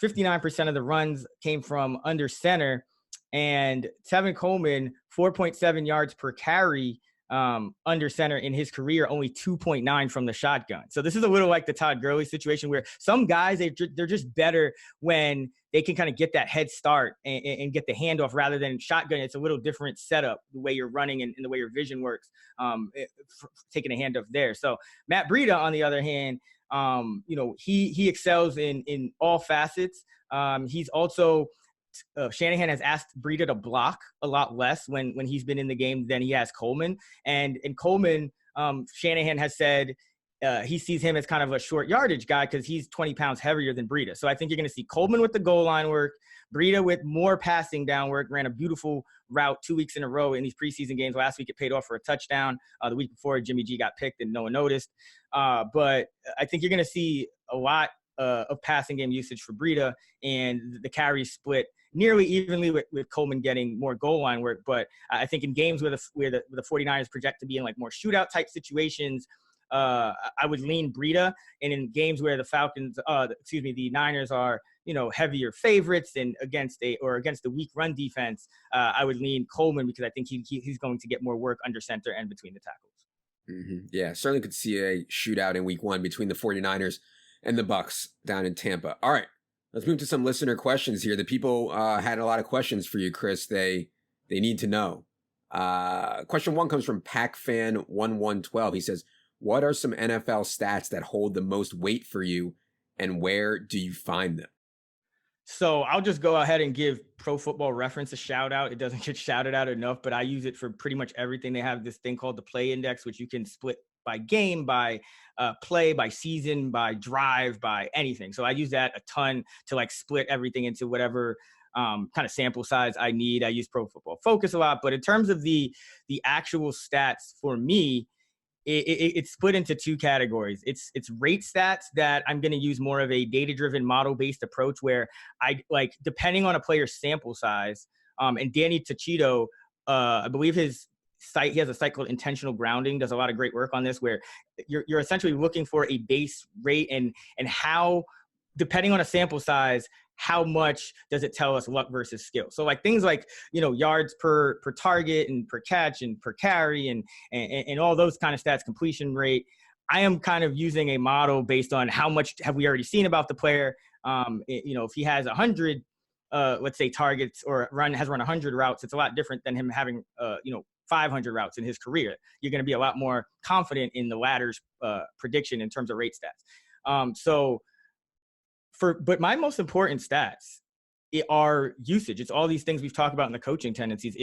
59% of the runs came from under center, and Tevin Coleman, 4.7 yards per carry under center in his career, only 2.9 from the shotgun. So this is a little like the Todd Gurley situation, where some guys, they're just better when they can kind of get that head start and get the handoff rather than shotgun. It's a little different setup, the way you're running and the way your vision works, taking a handoff there. So Matt Breida, on the other hand, he excels in all facets. He's also, Shanahan has asked Breida to block a lot less when he's been in the game than he has Coleman. And Coleman, Shanahan has said he sees him as kind of a short yardage guy because he's 20 pounds heavier than Breida. So I think you're going to see Coleman with the goal line work, Breida with more passing down work. Ran a beautiful route 2 weeks in a row in these preseason games. Last week it paid off for a touchdown. The week before, Jimmy G got picked and no one noticed. But I think you're going to see a lot of passing game usage for Breida, and the carries split nearly evenly with Coleman getting more goal line work. But I think in games where the 49ers project to be in like more shootout type situations, I would lean Breida. And in games where the Niners are, heavier favorites and against the weak run defense, I would lean Coleman, because I think he's going to get more work under center and between the tackles. Mm-hmm. Yeah, certainly could see a shootout in week 1 between the 49ers and the Bucs down in Tampa. All right, let's move to some listener questions here. The people had a lot of questions for you, Chris. They need to know. Question 1 comes from PacFan1112. He says, what are some NFL stats that hold the most weight for you, and where do you find them? So I'll just go ahead and give Pro Football Reference a shout out. It doesn't get shouted out enough, but I use it for pretty much everything. They have this thing called the Play Index, which you can split by game, by play, by season, by drive, by anything. So I use that a ton to like split everything into whatever kind of sample size I need. I use Pro Football Focus a lot, but in terms of the actual stats for me, it's split into 2 categories. It's rate stats that I'm going to use more of a data-driven model-based approach, where I like, depending on a player's sample size, and Danny Tachito, I believe he has a site called Intentional Grounding, does a lot of great work on this, where you're essentially looking for a base rate and how, depending on a sample size, how much does it tell us luck versus skill? So like things like, yards per target and per catch and per carry and all those kind of stats, completion rate. I am kind of using a model based on how much have we already seen about the player. If he has 100, let's say, targets, or has run 100 routes, it's a lot different than him having, 500 routes in his career. You're going to be a lot more confident in the latter's prediction in terms of rate stats. But my most important stats are usage. It's all these things we've talked about in the coaching tendencies.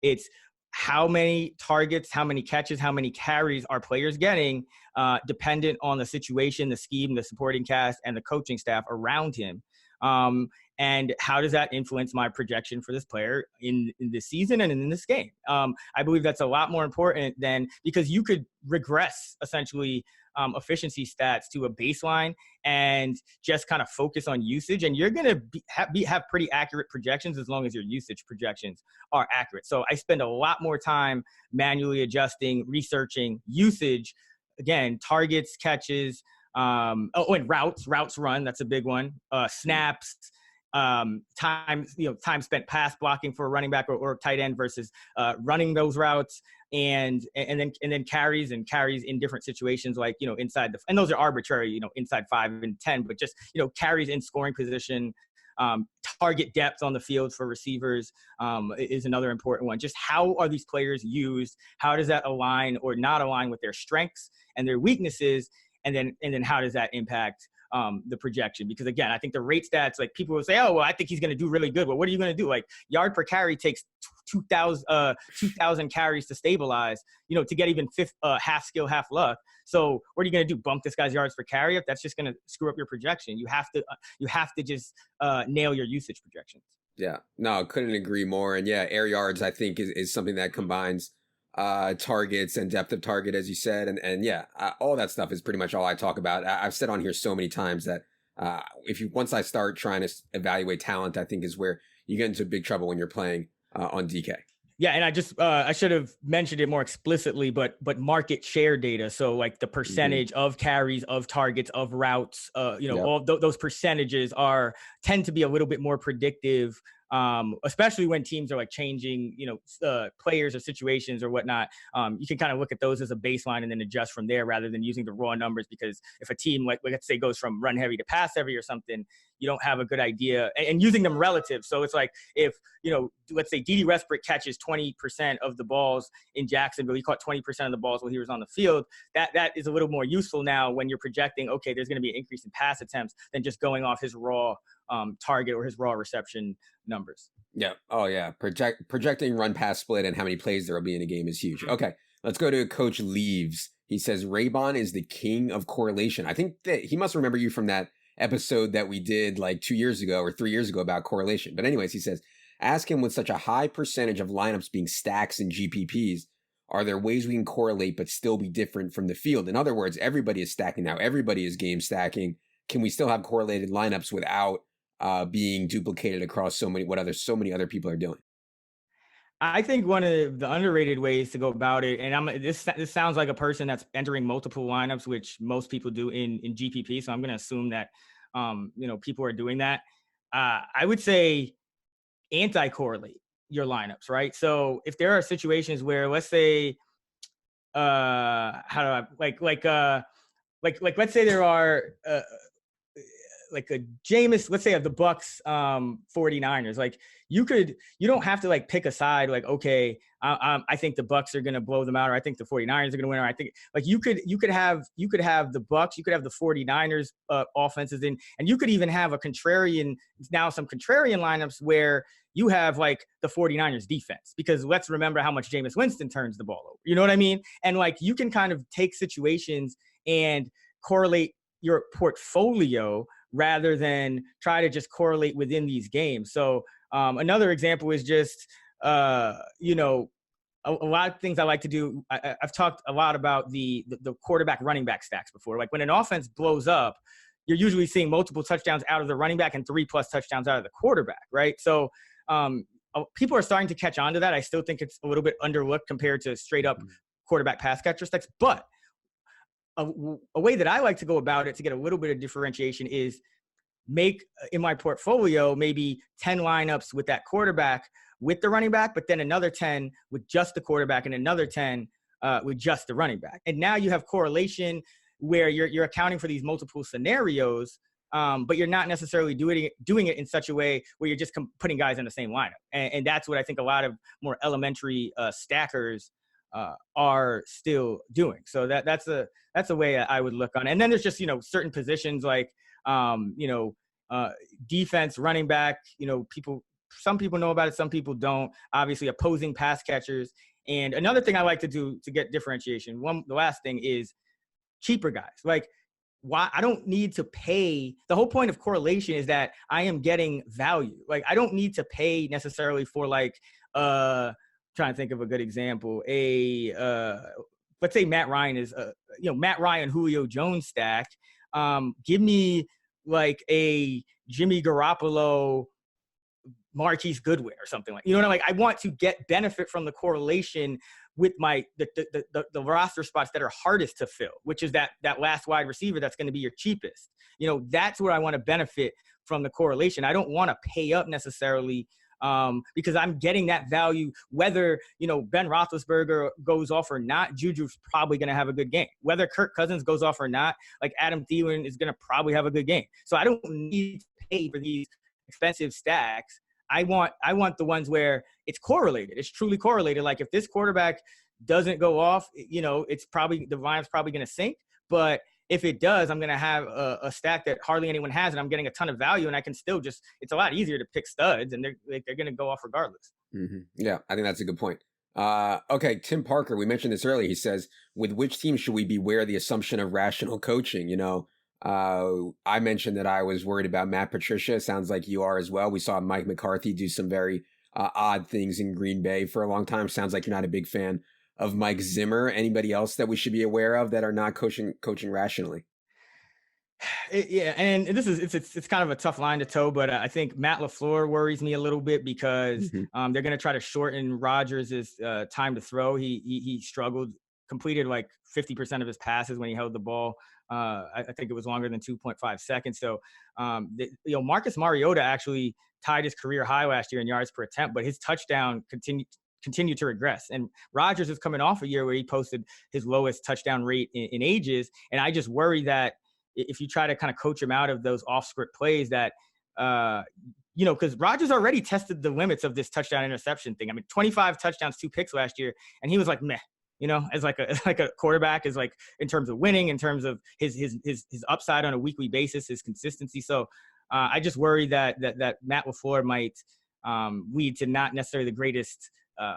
It's how many targets, how many catches, how many carries are players getting, dependent on the situation, the scheme, the supporting cast, and the coaching staff around him. And how does that influence my projection for this player in this season and in this game? I believe that's a lot more important because you could regress essentially efficiency stats to a baseline and just kind of focus on usage, and you're going to have pretty accurate projections as long as your usage projections are accurate. So I spend a lot more time manually adjusting, researching usage, again, targets, catches, and routes run. That's a big one. Snaps, time spent pass blocking for a running back or tight end versus running those routes, and then carries in different situations, like inside and those are arbitrary, inside 5 and 10, but just carries in scoring position. Target depth on the field for receivers is another important one. Just how are these players used? How does that align or not align with their strengths and their weaknesses? And then how does that impact the projection? Because again, I think the rate stats, like people will say, oh, well, I think he's going to do really good. Well, what are you going to do? Like yard per carry takes 2,000 carries to stabilize, to get even half skill, half luck. So what are you going to do? Bump this guy's yards per carry up? That's just going to screw up your projection. You have to just nail your usage projections. Yeah, no, couldn't agree more. And yeah, air yards, I think is something that combines targets and depth of target, as you said. And yeah, all that stuff is pretty much all I talk about. I've said on here so many times that once I start trying to evaluate talent, I think is where you get into big trouble when you're playing on DK. Yeah, and I just I should have mentioned it more explicitly, but market share data. So like the percentage of carries, of targets, of routes, all those percentages tend to be a little bit more predictive, especially when teams are like changing, players or situations or whatnot. You can kind of look at those as a baseline and then adjust from there rather than using the raw numbers. Because if a team, like let's say, goes from run heavy to pass heavy or something, you don't have a good idea, and using them relative. So it's like if, let's say DD Westbrook catches 20% of the balls in Jacksonville, he caught 20% of the balls while he was on the field. That is a little more useful now when you're projecting, okay, there's going to be an increase in pass attempts than just going off his raw target or his raw reception numbers. Yeah. Oh yeah. Projecting run pass split and how many plays there will be in a game is huge. Okay. Let's go to Coach Leaves. He says Raybon is the king of correlation. I think that he must remember you from that episode that we did like 2 years ago or 3 years ago about correlation. But anyways, he says, ask him, with such a high percentage of lineups being stacks and GPPs, are there ways we can correlate but still be different from the field? In other words, everybody is stacking now. Everybody is game stacking. Can we still have correlated lineups without being duplicated across so many other people are doing? I think one of the underrated ways to go about it, and this sounds like a person that's entering multiple lineups, which most people do in GPP. So I'm going to assume that, people are doing that. I would say anti-correlate your lineups, right? So if there are situations where, let's say, let's say there are, like a Jameis, let's say of the Bucks 49ers, like you don't have to like pick a side, like, okay, I think the Bucks are going to blow them out, or I think the 49ers are going to win, or I think, like, you could have the Bucks, you could have the 49ers offenses in, and you could even have some contrarian lineups where you have like the 49ers defense, because let's remember how much Jameis Winston turns the ball over. You know what I mean? And like, you can kind of take situations and correlate your portfolio rather than try to just correlate within these games. So another example is just, a lot of things I like to do. I've talked a lot about the quarterback running back stacks before. Like when an offense blows up, you're usually seeing multiple touchdowns out of the running back and 3+ touchdowns out of the quarterback, right? So people are starting to catch on to that. I still think it's a little bit underlooked compared to straight up quarterback pass catcher stacks. But a way that I like to go about it to get a little bit of differentiation is make in my portfolio maybe 10 lineups with that quarterback with the running back, but then another 10 with just the quarterback and another 10 with just the running back. And now you have correlation where you're accounting for these multiple scenarios, but you're not necessarily doing it in such a way where you're just putting guys in the same lineup. And that's what I think a lot of more elementary stackers are still doing. So that's a way I would look on it. And then there's just, certain positions like, defense, running back, some people know about it, some people don't. Obviously opposing pass catchers. And another thing I like to do to get differentiation, the last thing is cheaper guys. Like, why I don't need to pay. The whole point of correlation is that I am getting value. Like, I don't need to pay necessarily for like, trying to think of a good example. Let's say Matt Ryan is, Matt Ryan, Julio Jones stack. Give me like a Jimmy Garoppolo, Marquise Goodwin or something like, I want to get benefit from the correlation with the roster spots that are hardest to fill, which is that last wide receiver that's going to be your cheapest. That's where I want to benefit from the correlation. I don't want to pay up necessarily because I'm getting that value, whether, Ben Roethlisberger goes off or not. Juju's probably going to have a good game. Whether Kirk Cousins goes off or not, like Adam Thielen is going to probably have a good game. So I don't need to pay for these expensive stacks. I want the ones where it's correlated. It's truly correlated. Like if this quarterback doesn't go off, it's probably the line's probably going to sink. But if it does, I'm going to have a stack that hardly anyone has, and I'm getting a ton of value, and I can still it's a lot easier to pick studs, and they're going to go off regardless. Mm-hmm. Yeah, I think that's a good point. Okay, Tim Parker, we mentioned this earlier. He says, with which team should we beware the assumption of rational coaching? I mentioned that I was worried about Matt Patricia. Sounds like you are as well. We saw Mike McCarthy do some very odd things in Green Bay for a long time. Sounds like you're not a big fan of Mike Zimmer. Anybody else that we should be aware of that are not coaching rationally? Yeah, and this is it's kind of a tough line to toe, but I think Matt LaFleur worries me a little bit because Mhm. they're going to try to shorten Rodgers' time to throw. He struggled, completed like 50% of his passes when he held the ball. I think it was longer than 2.5 seconds. So, Marcus Mariota actually tied his career high last year in yards per attempt, but his touchdown continued to regress. And Rodgers is coming off a year where he posted his lowest touchdown rate in ages, and I just worry that if you try to kind of coach him out of those off script plays that, because Rodgers already tested the limits of this touchdown interception thing. I mean, 25 touchdowns, 2 picks last year, and he was like, meh. As like a quarterback, is like in terms of winning, in terms of his upside on a weekly basis, his consistency. So I just worry that Matt LaFleur might lead to not necessarily the greatest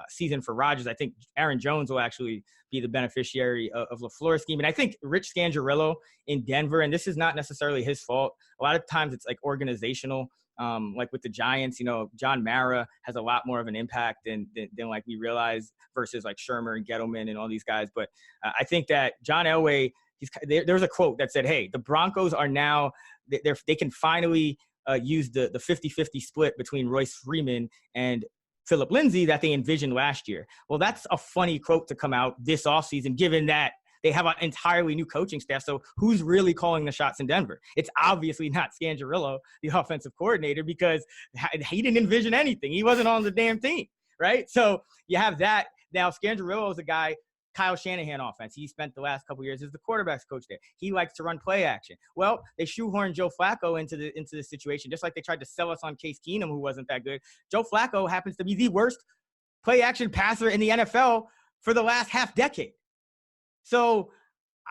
season for Rodgers. I think Aaron Jones will actually be the beneficiary of LaFleur's scheme. And I think Rich Scangarello in Denver, and this is not necessarily his fault. A lot of times it's like organizational. Like with the Giants, John Mara has a lot more of an impact than like we realize versus like Shermer and Gettleman and all these guys. But I think that John Elway, there was a quote that said, hey, the Broncos are now, they can finally use the 50-50 split between Royce Freeman and Philip Lindsay that they envisioned last year. Well, that's a funny quote to come out this offseason, given that they have an entirely new coaching staff. So who's really calling the shots in Denver? It's obviously not Scangarello, the offensive coordinator, because he didn't envision anything. He wasn't on the damn team, right? So you have that. Now, Scangarello is a guy, Kyle Shanahan offense. He spent the last couple of years as the quarterback's coach there. He likes to run play action. Well, they shoehorned Joe Flacco into the situation, just like they tried to sell us on Case Keenum, who wasn't that good. Joe Flacco happens to be the worst play action passer in the NFL for the last half decade. So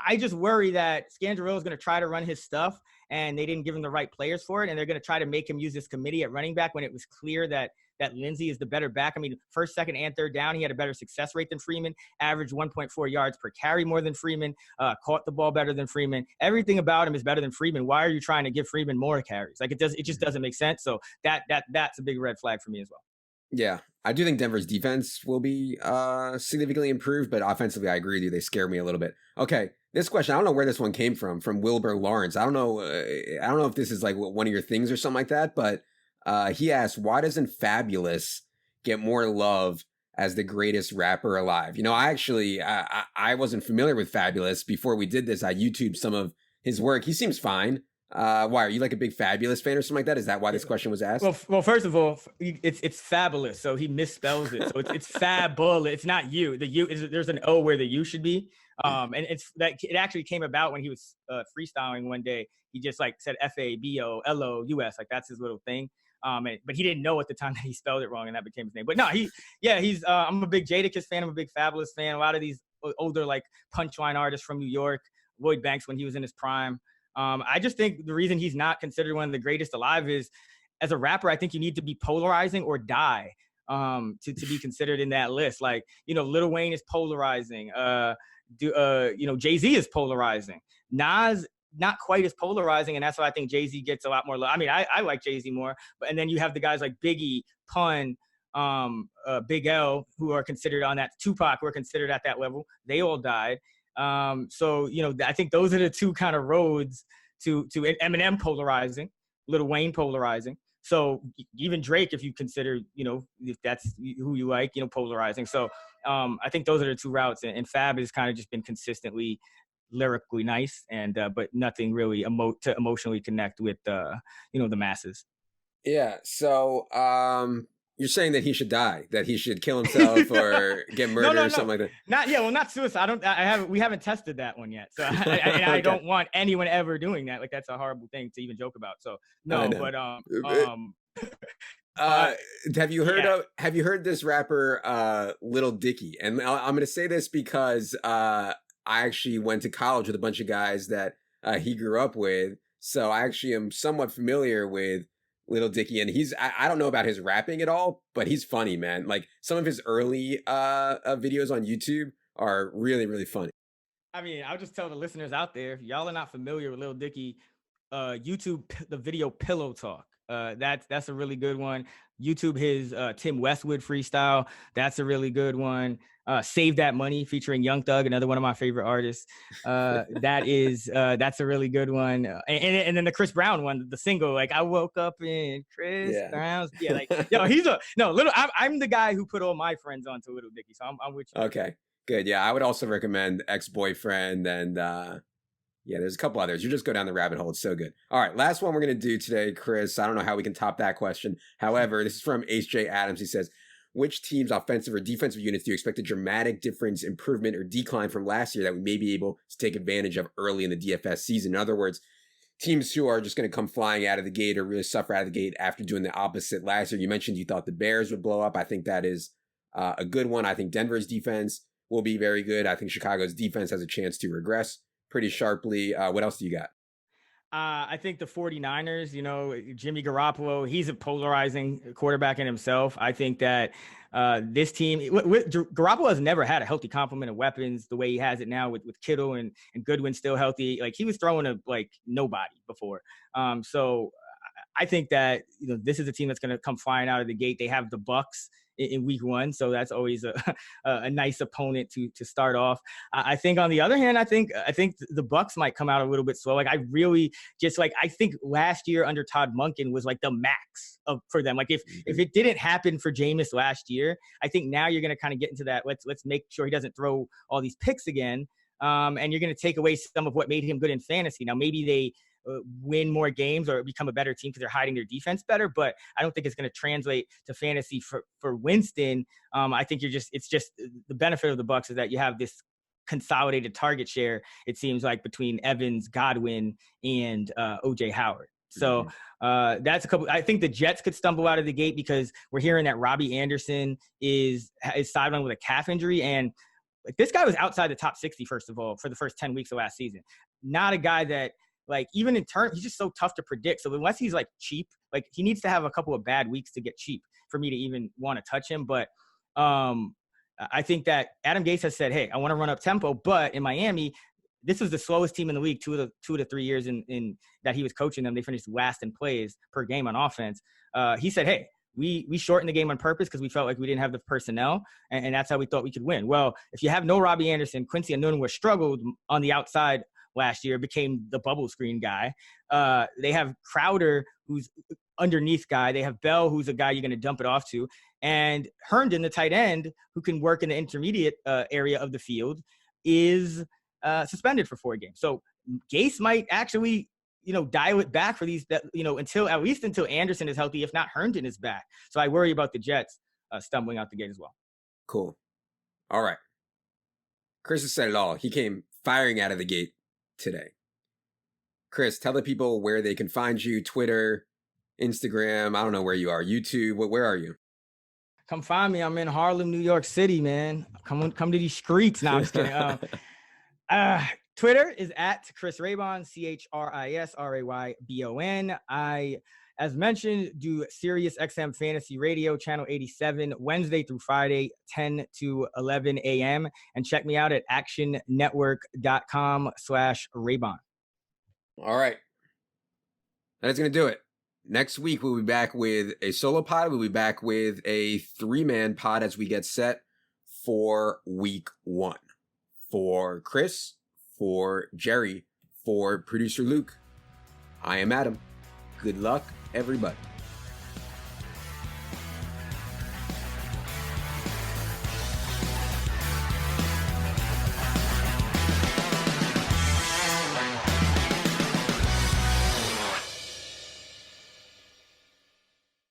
I just worry that Scangarello is going to try to run his stuff, and they didn't give him the right players for it, and they're going to try to make him use this committee at running back when it was clear that Lindsay is the better back. I mean, first, second, and third down, he had a better success rate than Freeman, averaged 1.4 yards per carry more than Freeman, caught the ball better than Freeman. Everything about him is better than Freeman. Why are you trying to give Freeman more carries? Like, it just doesn't make sense. So that's a big red flag for me as well. Yeah, I do think Denver's defense will be significantly improved, but offensively, I agree with you. They scare me a little bit. Okay, this question, I don't know where this one came from Wilbur Lawrence. I don't know if this is like one of your things or something like that, but he asked, why doesn't Fabulous get more love as the greatest rapper alive? I actually, I wasn't familiar with Fabulous before we did this. I YouTubed some of his work. He seems fine. Why, are you like a big Fabulous fan or something like that? Is that why this question was asked? Well, first of all, it's Fabulous, so he misspells it. So it's Fabulous. It's not you. The U is, there's an O where the U should be. And it actually came about when he was freestyling one day. He just like said FABOLOUS, like that's his little thing. But he didn't know at the time that he spelled it wrong, and that became his name. But no, he's I'm a big Jadakiss fan. I'm a big Fabulous fan. A lot of these older like punchline artists from New York, Lloyd Banks when he was in his prime. I just think the reason he's not considered one of the greatest alive is, as a rapper, I think you need to be polarizing or die to be considered in that list. Like, Lil Wayne is polarizing. Jay-Z is polarizing. Nas, not quite as polarizing, and that's why I think Jay-Z gets a lot more love. I mean, I like Jay-Z more, and then you have the guys like Biggie, Pun, Big L, who are considered on that, Tupac, who are considered at that level. They all died. So, I think those are the two kind of roads to Eminem polarizing, Lil Wayne polarizing. So even Drake, if you consider, if that's who you like, polarizing. So I think those are the two routes. And Fab has kind of just been consistently lyrically nice, and but nothing really to emotionally connect with, the masses. Yeah. So you're saying that he should die, that he should kill himself or get murdered or something like that? Not suicide. We haven't tested that one yet. So I Okay. don't want anyone ever doing that. Like, that's a horrible thing to even joke about. So no, but have you heard this rapper Lil Dicky? And I'm gonna say this because I actually went to college with a bunch of guys that he grew up with, so I actually am somewhat familiar with Lil Dicky, and I don't know about his rapping at all, but he's funny, man. Like, some of his early videos on YouTube are really, really funny. I mean, I'll just tell the listeners out there, if y'all are not familiar with Lil Dicky, YouTube the video Pillow Talk. That's a really good one. YouTube his Tim Westwood freestyle. That's a really good one. Save That Money featuring Young Thug, another one of my favorite artists. That's a really good one. And then the Chris Brown one, the single, like I woke up in Chris Brown's. Yeah, like yo, I'm the guy who put all my friends onto Little Dicky, so I'm with you. Okay, good. Yeah, I would also recommend Ex-Boyfriend and yeah, there's a couple others. You just go down the rabbit hole. It's so good. All right, last one we're going to do today, Chris. I don't know how we can top that question. However, this is from H.J. Adams. He says, which team's offensive or defensive units do you expect a dramatic difference, improvement, or decline from last year that we may be able to take advantage of early in the DFS season? In other words, teams who are just going to come flying out of the gate or really suffer out of the gate after doing the opposite last year. You mentioned you thought the Bears would blow up. I think that is a good one. I think Denver's defense will be very good. I think Chicago's defense has a chance to regress pretty sharply. What else do you got? I think the 49ers, Jimmy Garoppolo, he's a polarizing quarterback in himself. I think that this team, Garoppolo has never had a healthy complement of weapons the way he has it now with Kittle and Goodwin still healthy. Like he was throwing to like nobody before. So I think that, this is a team that's going to come flying out of the gate. They have the Bucks in week 1. So that's always a nice opponent to start off. I think on the other hand, I think the Bucks might come out a little bit slow. Like I really I think last year under Todd Monken was like the max for them. Like if it didn't happen for Jameis last year, I think now you're going to kind of get into that. Let's make sure he doesn't throw all these picks again. And you're going to take away some of what made him good in fantasy. Now, maybe they win more games or become a better team because they're hiding their defense better, but I don't think it's going to translate to fantasy for Winston. I think it's just the benefit of the Bucks is that you have this consolidated target share, it seems like, between Evans, Godwin, and OJ Howard. So that's a couple. I think the Jets could stumble out of the gate because we're hearing that Robbie Anderson is sidelined with a calf injury, and like this guy was outside the top 60, first of all, for the first 10 weeks of last season. Not a guy that, like, even in turn, he's just so tough to predict. So unless he's like cheap, like he needs to have a couple of bad weeks to get cheap for me to even want to touch him. But I think that Adam Gase has said, hey, I want to run up tempo, but in Miami, this was the slowest team in the league 2 to 3 years in that he was coaching them. They finished last in plays per game on offense. He said, hey, we shortened the game on purpose because we felt like we didn't have the personnel, and that's how we thought we could win. Well, if you have no Robbie Anderson, Quincy Enunwa struggled on the outside last year, became the bubble screen guy. They have Crowder, who's underneath guy. They have Bell, who's a guy you're going to dump it off to. And Herndon, the tight end, who can work in the intermediate area of the field, is suspended for 4 games. So Gase might actually, dial it back for these, until Anderson is healthy, if not Herndon is back. So I worry about the Jets stumbling out the gate as well. Cool. All right. Chris has said it all. He came firing out of the gate today. Chris, tell the people where they can find you. Twitter, Instagram, I don't know where you are. YouTube, where are you? Come find me. I'm in Harlem, New York City, man. Come to these streets. Now, I'm just kidding. Twitter is at Chris Raybon, ChrisRaybon. I, as mentioned, do Sirius XM Fantasy Radio, channel 87, Wednesday through Friday, 10 to 11 a.m. And check me out at actionnetwork.com/Raybon. All right. That's going to do it. Next week, we'll be back with a solo pod. We'll be back with a 3-man pod as we get set for week 1. For Chris, for Jerry, for producer Luke, I am Adam. Good luck, everybody.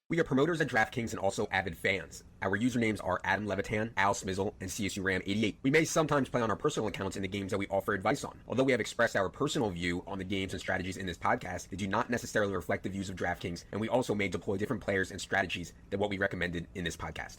We are promoters at DraftKings and also avid fans. Our usernames are Adam Levitan, Al Smizzle, and CSU Ram 88. We may sometimes play on our personal accounts in the games that we offer advice on. Although we have expressed our personal view on the games and strategies in this podcast, they do not necessarily reflect the views of DraftKings, and we also may deploy different players and strategies than what we recommended in this podcast.